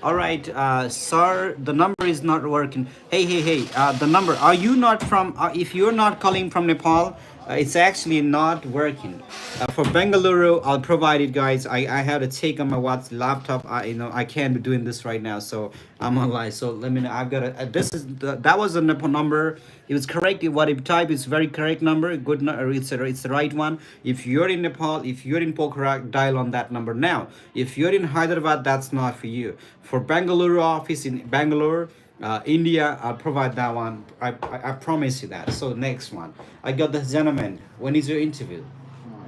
[SPEAKER 1] All right, sir, the number is not working. Hey, the number. Are you not from, if you're not calling from Nepal, it's actually not working. For Bengaluru, I'll provide it, guys. I have to take on my laptop. I can't be doing this right now, so I'm online. So let me know. I've got a. That was a Nepal number. It was correct. What it type is very correct number. Good. It's the right one. If you're in Nepal, if you're in Pokhara, dial on that number now. If you're in Hyderabad, that's not for you. For Bengaluru office in Bangalore. India, I'll provide that one. I promise you that. So next one, I got this gentleman. When is your interview?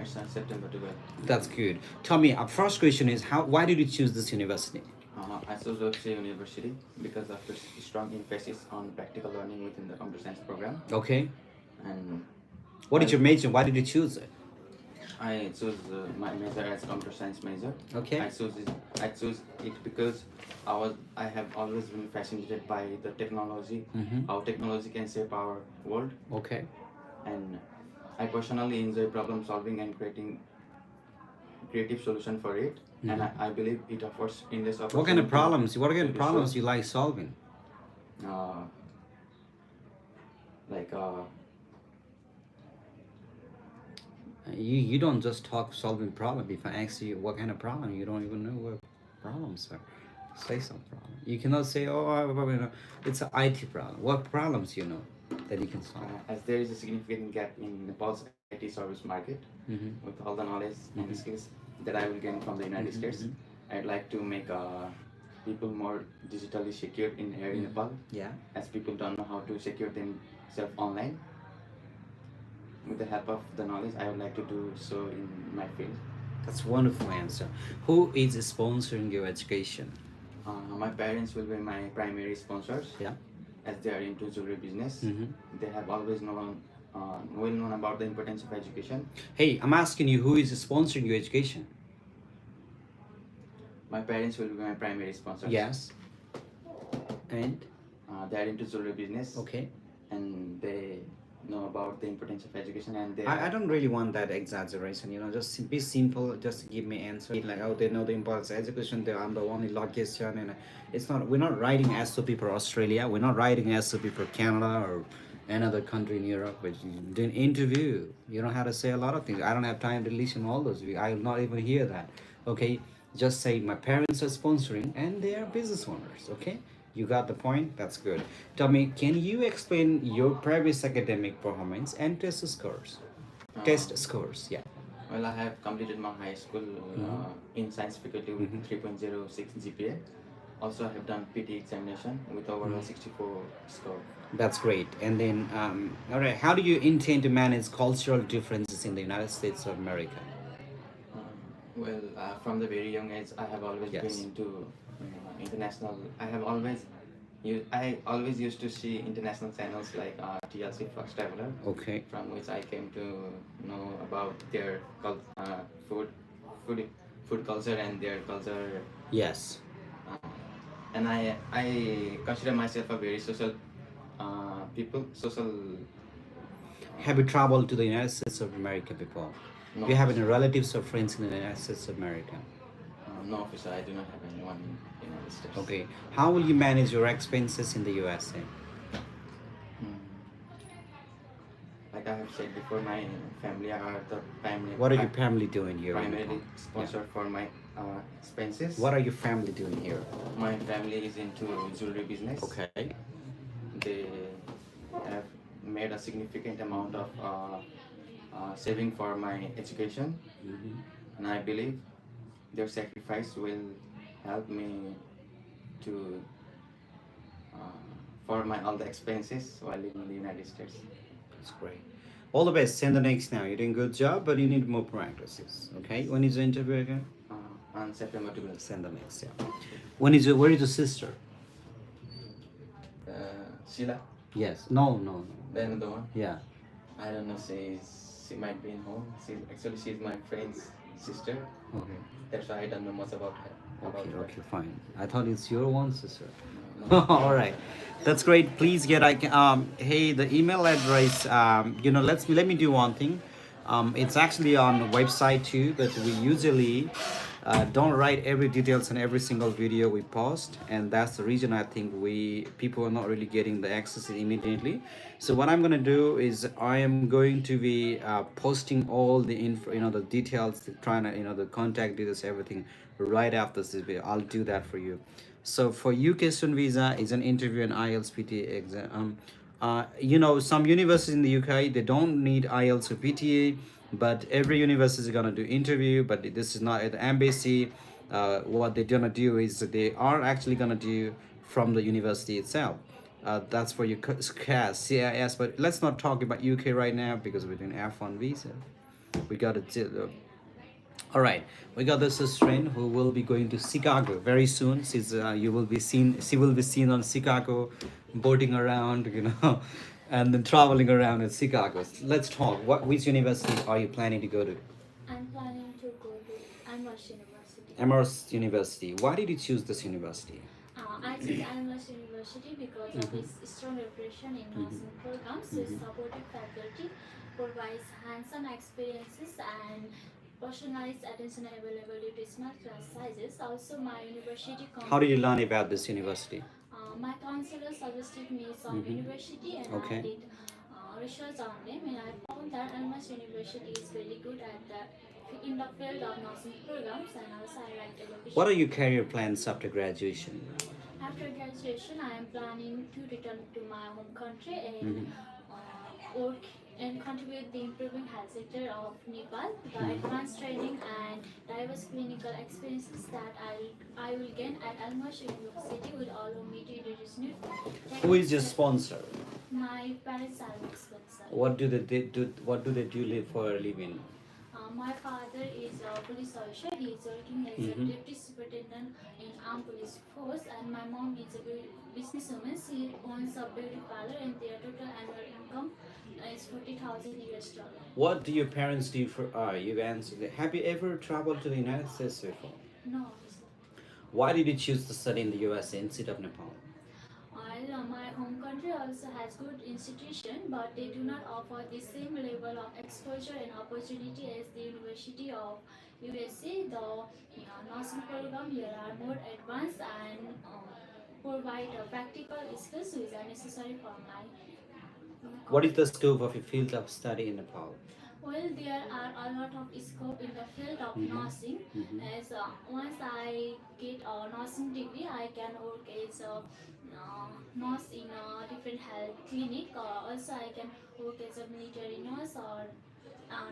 [SPEAKER 7] It's on September 12th.
[SPEAKER 1] That's good. Tell me, our first question is why did you choose this university?
[SPEAKER 7] I chose Oxford University because of the strong emphasis on practical learning within the computer science program.
[SPEAKER 1] Okay.
[SPEAKER 7] And
[SPEAKER 1] What is your major? Why did you choose it?
[SPEAKER 7] I chose my major as computer science major.
[SPEAKER 1] Okay.
[SPEAKER 7] I chose it because I have always been fascinated by the technology, how technology can shape our world,
[SPEAKER 1] Okay.
[SPEAKER 7] and I personally enjoy problem solving and creating creative solution for it. And I believe it offers endless opportunity.
[SPEAKER 1] What kind of problems? What kind of
[SPEAKER 7] to
[SPEAKER 1] problems
[SPEAKER 7] research.
[SPEAKER 1] you like solving?
[SPEAKER 7] Like
[SPEAKER 1] You don't just talk solving problem. If I ask you what kind of problem, you don't even know what problems are. Say some problem. You cannot say, it's an IT problem. What problems that you can solve?
[SPEAKER 7] as there is a significant gap in Nepal's IT service market, with all the knowledge and skills that I will gain from the United States, I'd like to make people more digitally secure in here in Nepal,
[SPEAKER 1] Yeah.
[SPEAKER 7] as people don't know how to secure themselves online. With the help of the knowledge, I would like to do so in my field.
[SPEAKER 1] That's a wonderful answer. Who is sponsoring your education?
[SPEAKER 7] My parents will be my primary sponsors,
[SPEAKER 1] Yeah.
[SPEAKER 7] as they are into jewelry business. They have always well known about the importance of education.
[SPEAKER 1] Hey, I'm asking you, who is sponsoring your education?
[SPEAKER 7] My parents will be my primary sponsors.
[SPEAKER 1] Yes. And
[SPEAKER 7] They are into jewelry business,
[SPEAKER 1] okay.
[SPEAKER 7] and know about the importance of education, and they
[SPEAKER 1] I don't really want that exaggeration, you know, just be simple, just give me answer. Like, oh, they know the importance of education, I'm the only location, and it's not, we're not writing SOP for Australia, we're not writing SOP for Canada or another country in Europe, but you do an interview. You don't have to say a lot of things. I don't have time to listen all those. I will not even hear that. Okay, just say my parents are sponsoring and they are business owners. Okay, you got the point. That's good. Tell me, can you explain your previous academic performance and test scores? Test scores, yeah.
[SPEAKER 7] well, I have completed my high school in science faculty with 3.06 GPA. Also, I have done PT examination with overall 64 score.
[SPEAKER 1] That's great. And then, all right, how do you intend to manage cultural differences in the United States of America?
[SPEAKER 7] Well, from the very young age, I have always
[SPEAKER 1] Yes.
[SPEAKER 7] been into international. I always used to see international channels like TLC First Traveler,
[SPEAKER 1] Okay.
[SPEAKER 7] from which I came to know about their food, food, food culture and their culture.
[SPEAKER 1] Yes.
[SPEAKER 7] And I consider myself a very social social.
[SPEAKER 1] Have you traveled to the United States of America before?
[SPEAKER 7] No,
[SPEAKER 1] Do you have any relatives or friends in the United States of America?
[SPEAKER 7] no, officer, I do not have anyone in the United States.
[SPEAKER 1] Okay. How will you manage your expenses in the USA?
[SPEAKER 7] Like I have said before, my family are the primary.
[SPEAKER 1] What are your family doing here?
[SPEAKER 7] Primarily sponsor for my expenses.
[SPEAKER 1] What are your family doing here?
[SPEAKER 7] My family is into jewelry business.
[SPEAKER 1] Okay.
[SPEAKER 7] They have made a significant amount of saving for my education, and I believe their sacrifice will help me to for my all the expenses while living in the United States.
[SPEAKER 1] That's great. All the best. Send the next now. You're doing a good job, but you need more practices. Okay. When is the interview again?
[SPEAKER 7] On September 12th.
[SPEAKER 1] Send the next. Yeah. Where is your sister?
[SPEAKER 7] Sheila,
[SPEAKER 1] Yes. No. No.
[SPEAKER 7] the another one.
[SPEAKER 1] Yeah.
[SPEAKER 7] I don't know. She might be in home. She's my friend's sister.
[SPEAKER 1] Okay.
[SPEAKER 7] That's why I don't know much about her.
[SPEAKER 1] Okay. Okay. Fine. I thought it's your one sister. All right, that's great. Please get hey, the email address. Let me do one thing. It's actually on the website too, but we usually don't write every details in every single video we post, and that's the reason I think people are not really getting the access immediately. So what I'm gonna do is I am going to be posting all the info, the details, the contact details, everything right after this video. I'll do that for you. So for UK student visa is an interview and IELTS PTA exam. Some universities in the UK, they don't need IELTS or PTA, but every university is gonna do interview. But this is not at the embassy. What they're gonna do is they are actually gonna do from the university itself. That's for your CIS. But let's not talk about UK right now because we're doing F1 visa. We got to. All right, we got this friend who will be going to Chicago very soon. She will be seen on Chicago, boating around, and then traveling around in Chicago. Let's talk. Which university are you planning to go to?
[SPEAKER 2] I'm planning to go to Amherst University.
[SPEAKER 1] Amherst University. Why did you choose this university?
[SPEAKER 2] I choose Amherst University because of its strong reputation in nursing programs, its supportive faculty, provides hands-on experiences and personalized attention availability to small class sizes. Also, my university.
[SPEAKER 1] How did you learn about this university?
[SPEAKER 2] My counselor suggested me some university, and I did research on them, and I found that Amherst University is very good at in the field of nursing programs, and also I like education.
[SPEAKER 1] What are your career plans after graduation?
[SPEAKER 2] After graduation, I am planning to return to my home country and work and contribute the improving health sector of Nepal. The advanced training and diverse clinical experiences that I will gain at Amherst University will allow me to introduce new.
[SPEAKER 1] Who is your sponsor?
[SPEAKER 2] My parents are my sponsor.
[SPEAKER 1] What do they do? What do they do for a living?
[SPEAKER 2] My father is a police officer. He is working as a deputy superintendent in armed police force, and my mom is a businesswoman. She owns a beauty parlor, and their total annual income is $40,000.
[SPEAKER 1] What do your parents do for? You've answered. Have you ever traveled to the United States before?
[SPEAKER 2] No.
[SPEAKER 1] Why did you choose to study in the USA instead of Nepal?
[SPEAKER 2] I my home country also has good institution, but they do not offer the same level of exposure and opportunity as the University of USA. The nursing program here are more advanced and provide practical skills which are necessary for my
[SPEAKER 1] What is the scope of your field of study in Nepal?
[SPEAKER 2] well, there are a lot of scope in the field of nursing. As once I get a nursing degree, I can work as a nurse in a different health clinic. Also, I can work as a military nurse or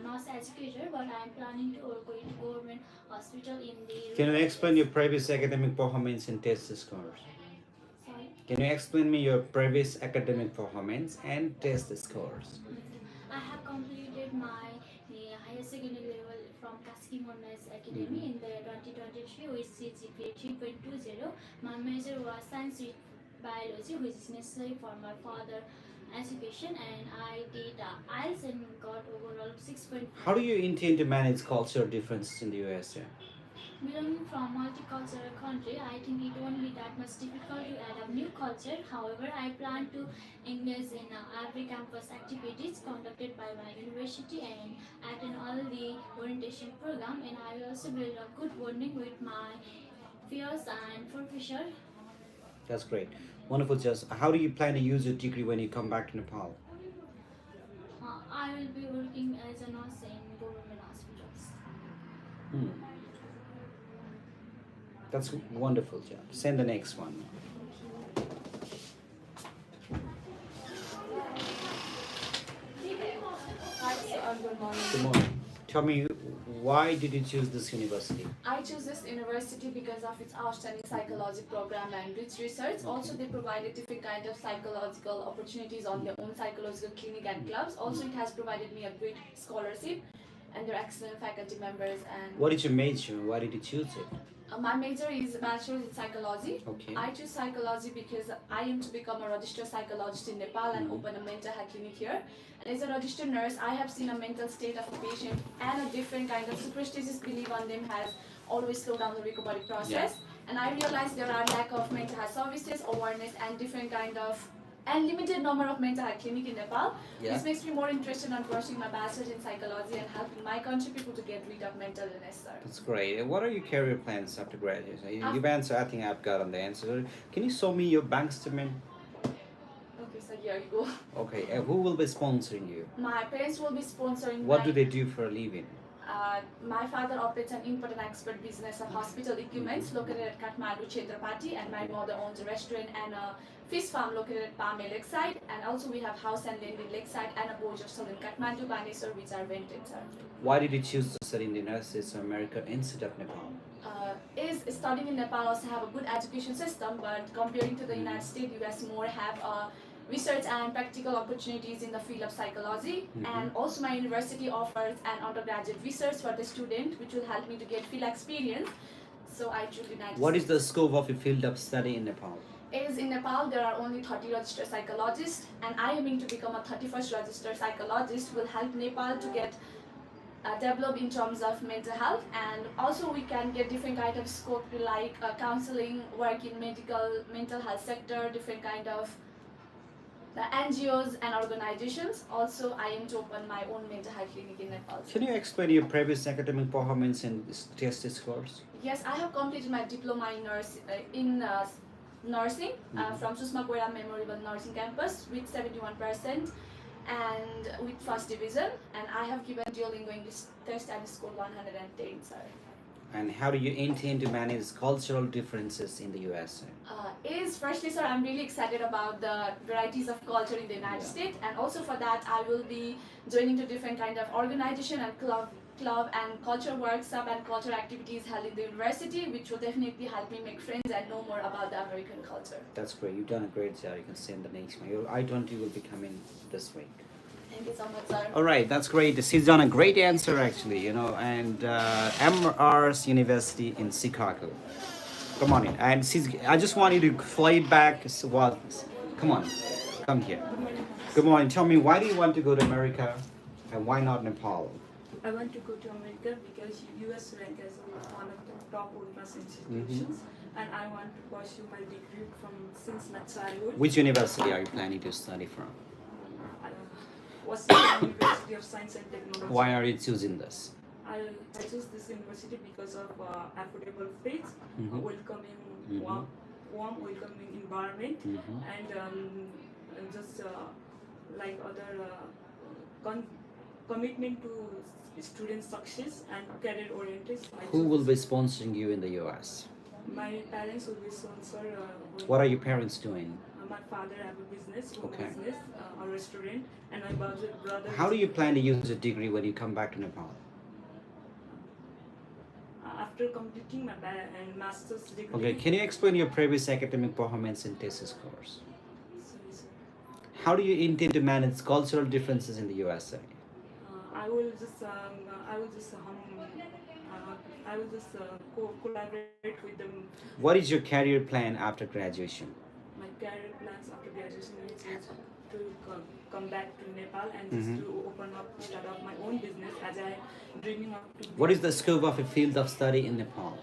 [SPEAKER 2] nurse educator. But I am planning to work in government hospital in the.
[SPEAKER 1] Can you explain your previous academic performance and test scores?
[SPEAKER 2] Sorry.
[SPEAKER 1] Can you explain me your previous academic performance and test scores?
[SPEAKER 2] I have completed my higher secondary level from Kaski Mondas Academy in the 2023 with CGPA 3.20. My major was science with biology, which is necessary for my further education, and I did IELTS and got overall 6.5.
[SPEAKER 1] How do you intend to manage cultural differences in the USA?
[SPEAKER 2] Belonging from multicultural country, I think it won't be that much difficult to adapt new culture. However, I plan to engage in every campus activities conducted by my university and attend all the orientation program. And I will also build a good bonding with my peers and professors.
[SPEAKER 1] That's great. Wonderful, Jess. How do you plan to use your degree when you come back to Nepal?
[SPEAKER 2] I will be working as a nurse in government hospitals.
[SPEAKER 1] That's wonderful, job. Send the next one.
[SPEAKER 11] Hi, sir. Good morning.
[SPEAKER 1] Good morning. Tell me, why did you choose this university?
[SPEAKER 11] I chose this university because of its outstanding psychology program and rich research. Also, they provided different kind of psychological opportunities on their own psychological clinic and clubs. Also, it has provided me a great scholarship and their excellent faculty members. And
[SPEAKER 1] What is your major? Why did you choose it?
[SPEAKER 11] my major is Bachelor's in Psychology.
[SPEAKER 1] Okay.
[SPEAKER 11] I choose psychology because I am to become a registered psychologist in Nepal and open a mental health clinic here. And as a registered nurse, I have seen a mental state of a patient and a different kind of superstitious belief on them has always slowed down the recovery process. And I realized there are lack of mental health services, awareness, and different kind of and limited number of mental health clinic in Nepal.
[SPEAKER 1] Yeah.
[SPEAKER 11] This makes me more interested in pursuing my bachelor's in psychology and helping my country people to get rid of mental illness, sir.
[SPEAKER 1] That's great. And what are your career plans after graduation? You've answered, I think I've gotten the answer. Can you show me your bank statement?
[SPEAKER 11] Okay, so here you go.
[SPEAKER 1] Okay, and who will be sponsoring you?
[SPEAKER 11] My parents will be sponsoring
[SPEAKER 1] What
[SPEAKER 11] my,
[SPEAKER 1] do they do for a living?
[SPEAKER 11] My father operates an import and export business of hospital equipments located at Kathmandu, Chhatrapati, and my mother owns a restaurant and a fish farm located at Pame Lakeside. And also we have house and land in Lakeside and a boat hostel in Kathmandu, Baneswar, which are rented, sir.
[SPEAKER 1] Why did you choose to study in the United States of America instead of Nepal?
[SPEAKER 11] Is studying in Nepal also have a good education system, but comparing to the United States, US more have research and practical opportunities in the field of psychology. And also my university offers an undergraduate research for the student, which will help me to get field experience. So I choose United States.
[SPEAKER 1] What is the scope of your field of study in Nepal?
[SPEAKER 11] Is in Nepal there are only 30 registered psychologists, and I aiming to become a 31st registered psychologist will help Nepal to get develop in terms of mental health, and also we can get different kind of scope to like counseling, work in mental health sector, different kind of NGOs and organizations. Also, I aim to open my own mental health clinic in Nepal.
[SPEAKER 1] Can you explain your previous academic performance and test scores?
[SPEAKER 11] Yes, I have completed my diploma in nursing from Susma Koira Memorial Nursing Campus with 71% and with first division, and I have given Duolingo English test and scored 110, sir.
[SPEAKER 1] And how do you intend to manage cultural differences in the USA?
[SPEAKER 11] Firstly, sir, I'm really excited about the varieties of culture in the United States, and also for that I will be joining to different kind of organization and club and culture workshop and culture activities held in the university, which will definitely help me make friends and know more about the American culture.
[SPEAKER 1] That's great. You've done a great job. You can send the next one. Your I-20 will be coming this week.
[SPEAKER 11] Thank you so much, sir.
[SPEAKER 1] All right, that's great. She's done a great answer actually, and MR's University in Chicago. Come on in. And I just want you to fly it back. Come on, come here. Good morning. Tell me, why do you want to go to America and why not Nepal?
[SPEAKER 12] I want to go to America because US rank as one of the top ultras institutions, and I want to pursue my degree from since my childhood.
[SPEAKER 1] Which university are you planning to study from?
[SPEAKER 12] Washington University of Science and Technology.
[SPEAKER 1] Why are you choosing this?
[SPEAKER 12] I chose this university because of affordable fees, welcoming, warm welcoming environment, and just like other commitment to student success and career orientation.
[SPEAKER 1] Who will be sponsoring you in the US?
[SPEAKER 12] My parents will be sponsor.
[SPEAKER 1] What are your parents doing?
[SPEAKER 12] My father have a business, home
[SPEAKER 1] Okay.
[SPEAKER 12] business, a restaurant, and my brother.
[SPEAKER 1] How do you plan to use your degree when you come back to Nepal?
[SPEAKER 12] After completing my master's degree.
[SPEAKER 1] Okay, can you explain your previous academic performance in thesis course?
[SPEAKER 12] Sorry, sir.
[SPEAKER 1] How do you intend to manage cultural differences in the USA?
[SPEAKER 12] I will just collaborate with them.
[SPEAKER 1] What is your career plan after graduation?
[SPEAKER 12] My career plans after graduation is to come back to Nepal and just to start up my own business as I dreaming of.
[SPEAKER 1] What is the scope of a field of study in Nepal?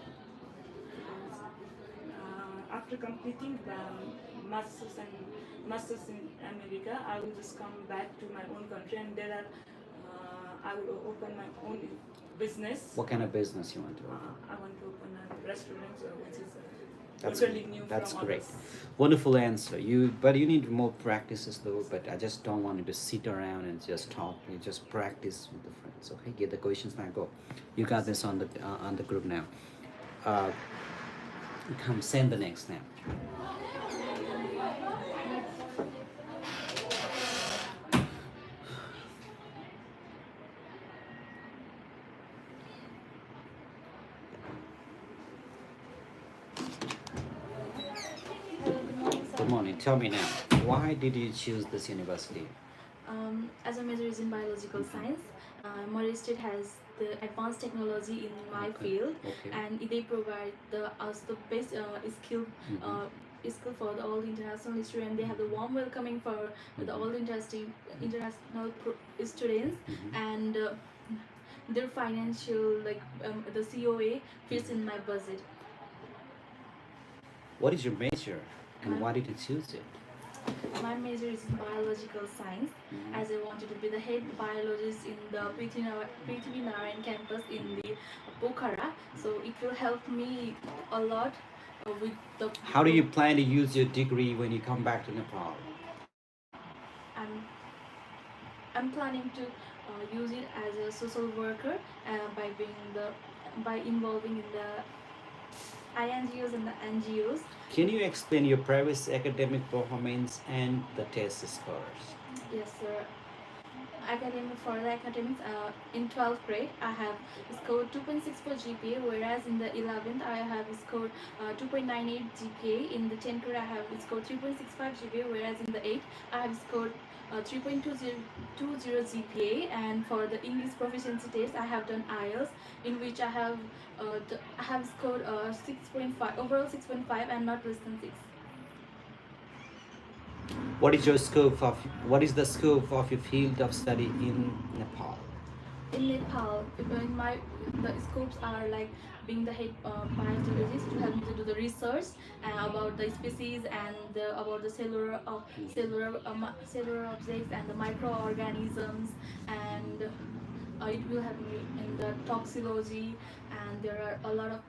[SPEAKER 12] After completing the masters in America, I will just come back to my own country, and there I will open my own business.
[SPEAKER 1] What kind of business you want to open?
[SPEAKER 12] I want to open a restaurant, which is
[SPEAKER 1] That's
[SPEAKER 12] totally new
[SPEAKER 1] That's
[SPEAKER 12] from
[SPEAKER 1] great.
[SPEAKER 12] others.
[SPEAKER 1] Wonderful answer. But you need more practices though. But I just don't want you to sit around and just talk. You just practice with the friends. Okay, get the questions now. Go. You got this on the group now. Come send the next now. Good morning. Tell me now, why did you choose this university?
[SPEAKER 13] As a major is in biological science, Murray State has the advanced technology in my field,
[SPEAKER 1] Okay.
[SPEAKER 13] and they provide us the best skill. Skill for all the international students. They have the warm welcoming for all the international students, and their financial the COA fits in my budget.
[SPEAKER 1] What is your major, and why did you choose it?
[SPEAKER 13] My major is in biological science, as I wanted to be the head biologist in the Prithvi Narayan campus in the Pokhara. So it will help me a lot with the.
[SPEAKER 1] How do you plan to use your degree when you come back to Nepal?
[SPEAKER 13] I'm planning to use it as a social worker by involving in the INGOs and the NGOs.
[SPEAKER 1] Can you explain your previous academic performance and the test scores?
[SPEAKER 13] Yes, sir. For the academics, in 12th grade, I have scored 2.64 GPA, whereas in the 11th, I have scored 2.98 GPA. In the 10th grade, I have scored 3.65 GPA, whereas in the 8th, I have scored 3.20 GPA. And for the English proficiency test, I have done IELTS, in which I have scored 6.5, overall 6.5 and not less than 6.
[SPEAKER 1] What is the scope of your field of study in Nepal?
[SPEAKER 13] In Nepal, the scopes are like being the head biologist to help me to do the research about the species and about the cellular objects and the microorganisms, and it will help me in the toxicology, and there are a lot of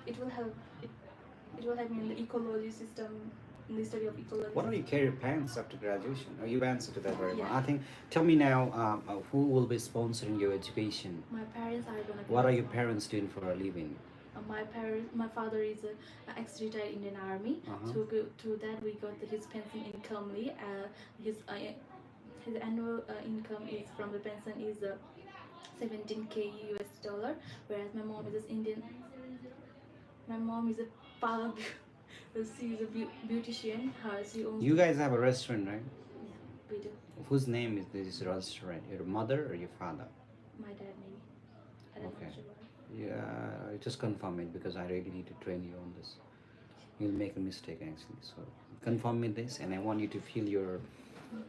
[SPEAKER 13] it will help me in the ecology system, in the study of ecology.
[SPEAKER 1] What are your career plans after graduation? Oh, you've answered to that very well.
[SPEAKER 13] Yeah.
[SPEAKER 1] I think. Tell me now, who will be sponsoring your education?
[SPEAKER 13] My parents are gonna.
[SPEAKER 1] What are your parents doing for a living?
[SPEAKER 13] My father is an ex-retired Indian Army. So through that we got his pension income. His annual income is from the pension is 17K US dollar, whereas my mom is Indian. My mom is a pub. She is a beautician. She owns.
[SPEAKER 1] You guys have a restaurant, right?
[SPEAKER 13] Yeah, we do.
[SPEAKER 1] Whose name is this restaurant? Your mother or your father?
[SPEAKER 13] My dad maybe. I don't
[SPEAKER 1] Okay.
[SPEAKER 13] know sure.
[SPEAKER 1] Yeah, just confirm it because I really need to train you on this. You'll make a mistake actually. So confirm me this, and I want you to fill your,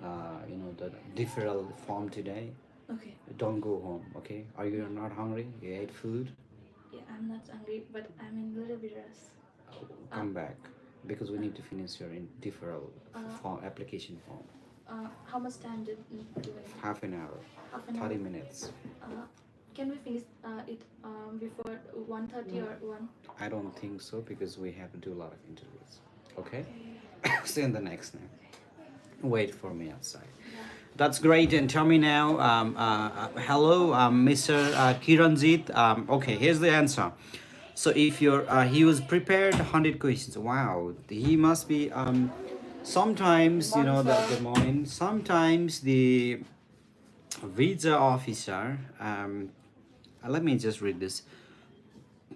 [SPEAKER 1] the deferral form today.
[SPEAKER 13] Okay.
[SPEAKER 1] Don't go home, okay? Are you not hungry? You ate food?
[SPEAKER 13] Yeah, I'm not hungry, but I'm in a little bit rest.
[SPEAKER 1] Come back because we need to finish your deferral
[SPEAKER 13] Uh,
[SPEAKER 1] form, application form.
[SPEAKER 13] how much time did you do it?
[SPEAKER 1] Half an hour,
[SPEAKER 13] Half an
[SPEAKER 1] 30
[SPEAKER 13] hour.
[SPEAKER 1] minutes.
[SPEAKER 13] Can we finish it before 1:30 or 1?
[SPEAKER 1] I don't think so because we have to do a lot of interviews. Okay? See you in the next now. Wait for me outside. That's great. And tell me now, hello, Mr. Kiranjit. Okay, here's the answer. So if you're, he was prepared 100 questions. Wow, he must be. Sometimes you know that. Good morning. Sometimes the visa officer. Let me just read this.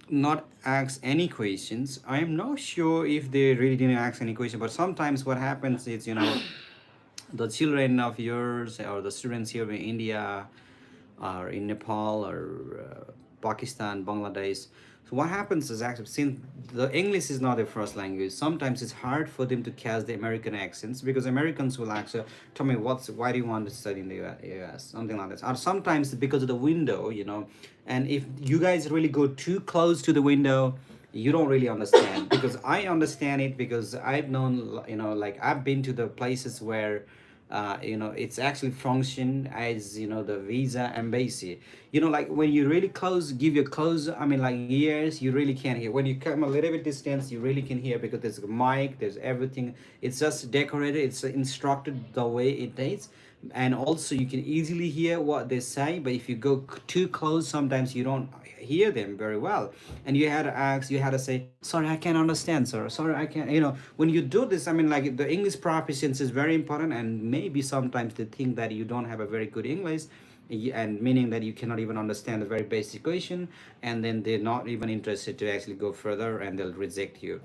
[SPEAKER 1] Not ask any questions. I am not sure if they really didn't ask any question, but sometimes what happens is, you know, the children of yours or the students here in India or in Nepal or Pakistan, Bangladesh. So what happens is actually since the English is not their first language, sometimes it's hard for them to catch the American accents because Americans will actually tell me why do you want to study in the US, something like that. Or sometimes because of the window, you know, and if you guys really go too close to the window, you don't really understand because I understand it because I've known, you know, like I've been to the places where you know it's actually function as, you know, the visa embassy, you know, like when you really close, give your close, I mean, like ears, you really can't hear. When you come a little bit distance, you really can hear because there's a mic, there's everything. It's just decorated, it's instructed the way it is, and also you can easily hear what they say. But if you go too close, sometimes you don't hear them very well, and you had to ask, you had to say, sorry, I can't understand, sir, sorry, I can't, you know. When you do this, I mean, like the English proficiency is very important, and maybe sometimes they think that you don't have a very good English, and meaning that you cannot even understand the very basic question, and then they're not even interested to actually go further, and they'll reject you.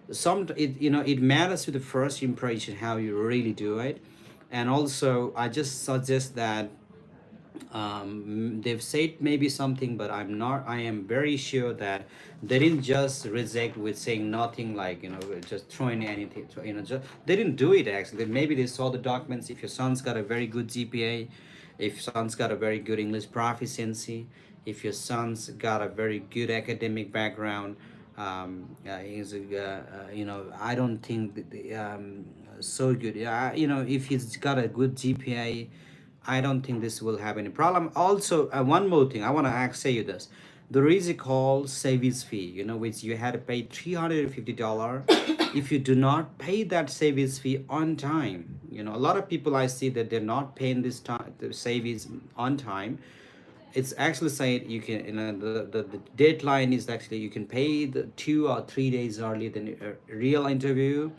[SPEAKER 1] You know, it matters with the first impression how you really do it. And also I just suggest that they've said maybe something, but I am very sure that they didn't just reject with saying nothing, like, you know, just throwing anything, you know, just they didn't do it actually. Maybe they saw the documents. If your son's got a very good GPA, if son's got a very good English proficiency, if your son's got a very good academic background, he's you know, I don't think that so good, yeah, you know, if he's got a good GPA, I don't think this will have any problem. Also, one more thing I want to say you this. There is a call service fee, you know, which you had to pay $350 if you do not pay that service fee on time. You know, a lot of people I see that they're not paying this time, the service on time. It's actually said you can, you know, the deadline is actually you can pay the 2 or 3 days earlier than a real interview.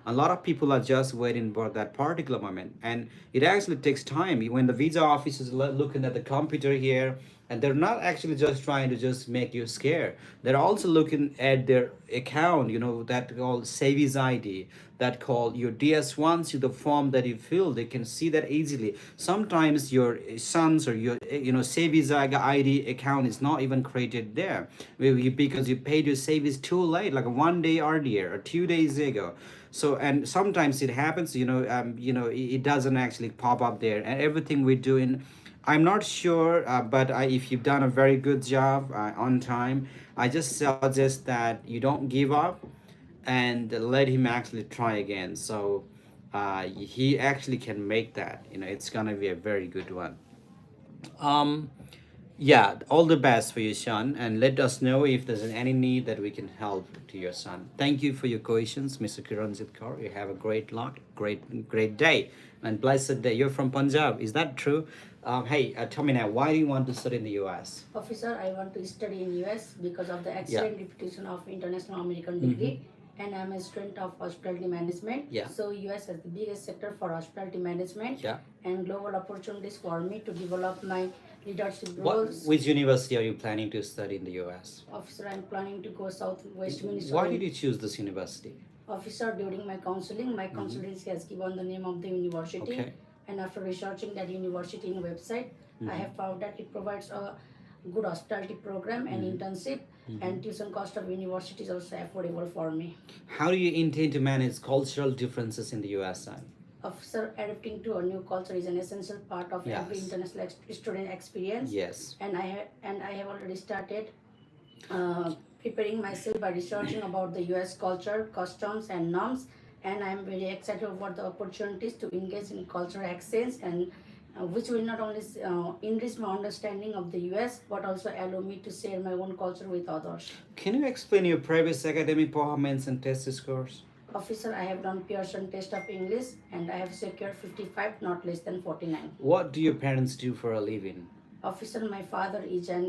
[SPEAKER 1] A lot of people are just waiting for that particular moment, and it actually takes time when the visa office is looking at the computer here, and they're not actually just trying to just make you scared. They're also looking at their account, you know, that called savings ID, that called your DS1, to the form that you fill. They can see that easily. Sometimes your sons or your, you know, savings ID account is not even created there, maybe because you paid your savings too late, like 1 day earlier or 2 days ago. So, and sometimes it happens, you know, it doesn't actually pop up there, and everything we're doing, I'm not sure, but if you've done a very good job on time, I just suggest that you don't give up and let him actually try again. So he actually can make that, you know, it's gonna be a very good one. um yeah, all the best for your son, and let us know if there's any need that we can help to your son. Thank you for your questions, Mr. Kiranjit Kaur. You have a great luck, great day, and blessed day. You're from Punjab, is that true? Hey, tell me now, why do you want to study in the US?
[SPEAKER 14] Officer, I want to study in US because of the
[SPEAKER 1] Yeah.
[SPEAKER 14] excellent reputation of International American degree, and I'm a student of hospitality management.
[SPEAKER 1] Yeah.
[SPEAKER 14] So US has the biggest sector for hospitality management,
[SPEAKER 1] Yeah.
[SPEAKER 14] and global opportunities for me to develop my leadership
[SPEAKER 1] What,
[SPEAKER 14] roles.
[SPEAKER 1] which university are you planning to study in the US?
[SPEAKER 14] Officer, I'm planning to go Southwest Minnesota.
[SPEAKER 1] Why did you choose this university?
[SPEAKER 14] Officer, during my counseling, my consultancy has given the name of the university.
[SPEAKER 1] Okay.
[SPEAKER 14] And after researching that university in website, I have found that it provides a good hospitality program and internship, and tuition cost of university is also affordable for me.
[SPEAKER 1] How do you intend to manage cultural differences in the US?
[SPEAKER 14] Officer, adapting to a new culture is an essential part of every
[SPEAKER 1] Yes.
[SPEAKER 14] international student experience.
[SPEAKER 1] Yes.
[SPEAKER 14] And I have already started preparing myself by researching about the U.S. culture, customs, and norms. And I am very excited about the opportunities to engage in cultural exchange, and which will not only enrich my understanding of the U.S. but also allow me to share my own culture with others.
[SPEAKER 1] Can you explain your previous academic performance and test scores?
[SPEAKER 14] Officer, I have done Pearson test of English and I have secured 55, not less than 49.
[SPEAKER 1] What do your parents do for a living?
[SPEAKER 14] Officer, my father is an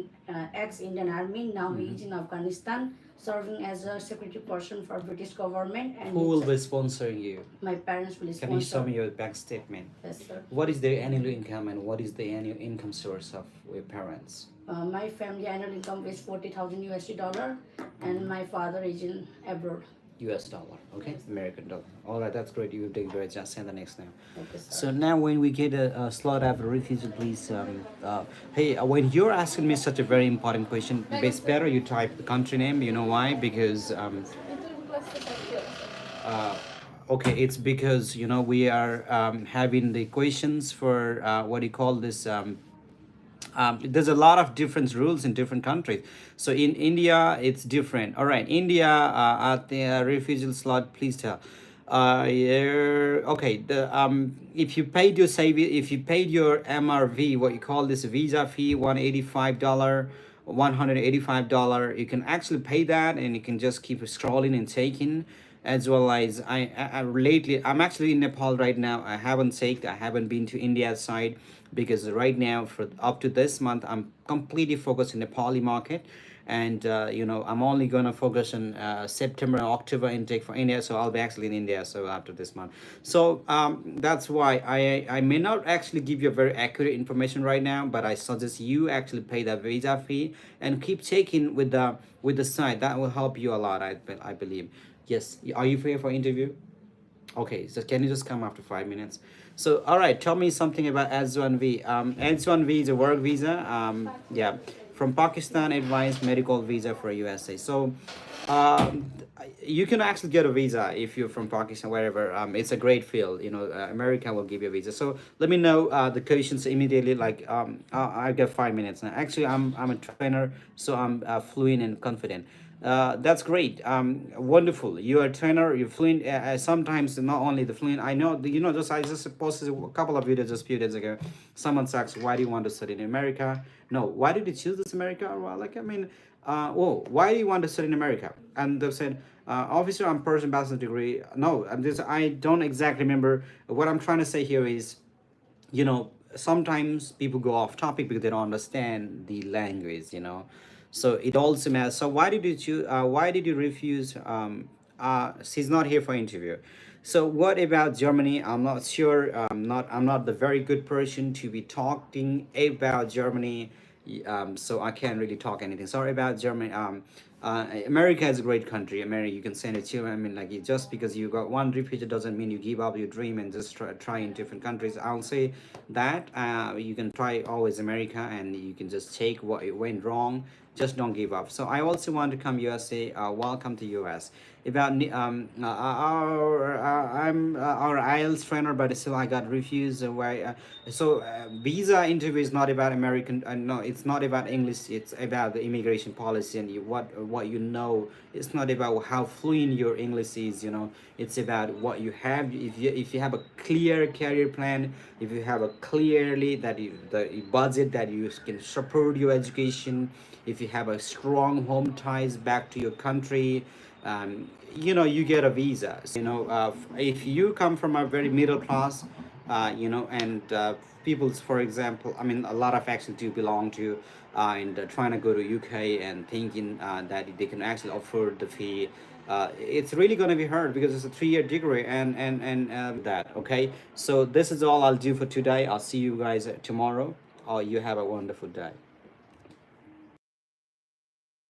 [SPEAKER 14] ex-Indian Army. Now he is in Afghanistan, serving as a security person for British government. And
[SPEAKER 1] Who will be sponsoring you?
[SPEAKER 14] My parents will sponsor.
[SPEAKER 1] Can you show me your bank statement?
[SPEAKER 14] Yes, sir.
[SPEAKER 1] What is their annual income and what is the annual income source of your parents?
[SPEAKER 14] My family annual income is 40,000 USD dollar, and my father is in abroad.
[SPEAKER 1] US dollar, okay? Yes. American dollar. All right, that's great. You did great. Just send the next name.
[SPEAKER 14] Okay, sir.
[SPEAKER 1] So now when we get a slot after refugee, please, when you're asking me such a very important question, it's better you type the country name. You know why? Because, okay, it's because, we are having the questions for, what do you call this, there's a lot of different rules in different countries. So in India, it's different. All right, India at the refugee slot, please tell. Yeah, okay. If you paid your MRV, what you call this visa fee, $185, you can actually pay that, and you can just keep scrolling and taking. As well as I'm actually in Nepal right now. I haven't been to India side because right now for up to this month I'm completely focused in Nepali market, and I'm only gonna focus on September and October intake for India. So I'll be actually in India so after this month. So that's why I may not actually give you a very accurate information right now, but I suggest you actually pay that visa fee and keep checking with the site. That will help you a lot, I believe. Yes. Are you free for interview? Okay, so can you just come after 5 minutes? So, all right, tell me something about H1V. H1V is a work visa. Yeah, from Pakistan, advanced medical visa for USA. So, you can actually get a visa if you're from Pakistan, wherever. It's a great field. America will give you a visa. So let me know the questions immediately. Like, I got 5 minutes now. Actually, I'm a trainer, so I'm fluent and confident. That's great. Wonderful. You're a trainer. You're fluent. Sometimes not only the fluent. I know. I just posted a couple of videos just a few days ago. Someone asks, "Why do you want to study in America?" No. Why did you choose this America? Well, why do you want to study in America? And they said, "Officer, I'm pursuing bachelor's degree." No, I don't exactly remember. What I'm trying to say here is, sometimes people go off topic because they don't understand the language. So it also matters. So why did you choose? Why did you refuse? She's not here for interview. So what about Germany? I'm not sure. I'm not the very good person to be talking about Germany. So I can't really talk anything. Sorry about Germany. America is a great country. America, you can send it to. I mean, just because you got one refugee doesn't mean you give up your dream and just try in different countries. I'll say that you can try always America, and you can just take what it went wrong. Just don't give up. So I also want to come USA. Welcome to US. About I'm our IELTS trainer, but still I got refused. Visa interview is not about American. No, it's not about English. It's about the immigration policy and what you know. It's not about how fluent your English is. It's about what you have. If you have a clear career plan, if you have a clearly the budget that you can support your education, if you have a strong home ties back to your country, you get a visa. If you come from a very middle class, and people, for example, I mean, a lot of actually do belong to and trying to go to UK and thinking that they can actually afford the fee. It's really going to be hard because it's a 3-year degree and that. Okay, so this is all I'll do for today. I'll see you guys tomorrow. You have a wonderful day.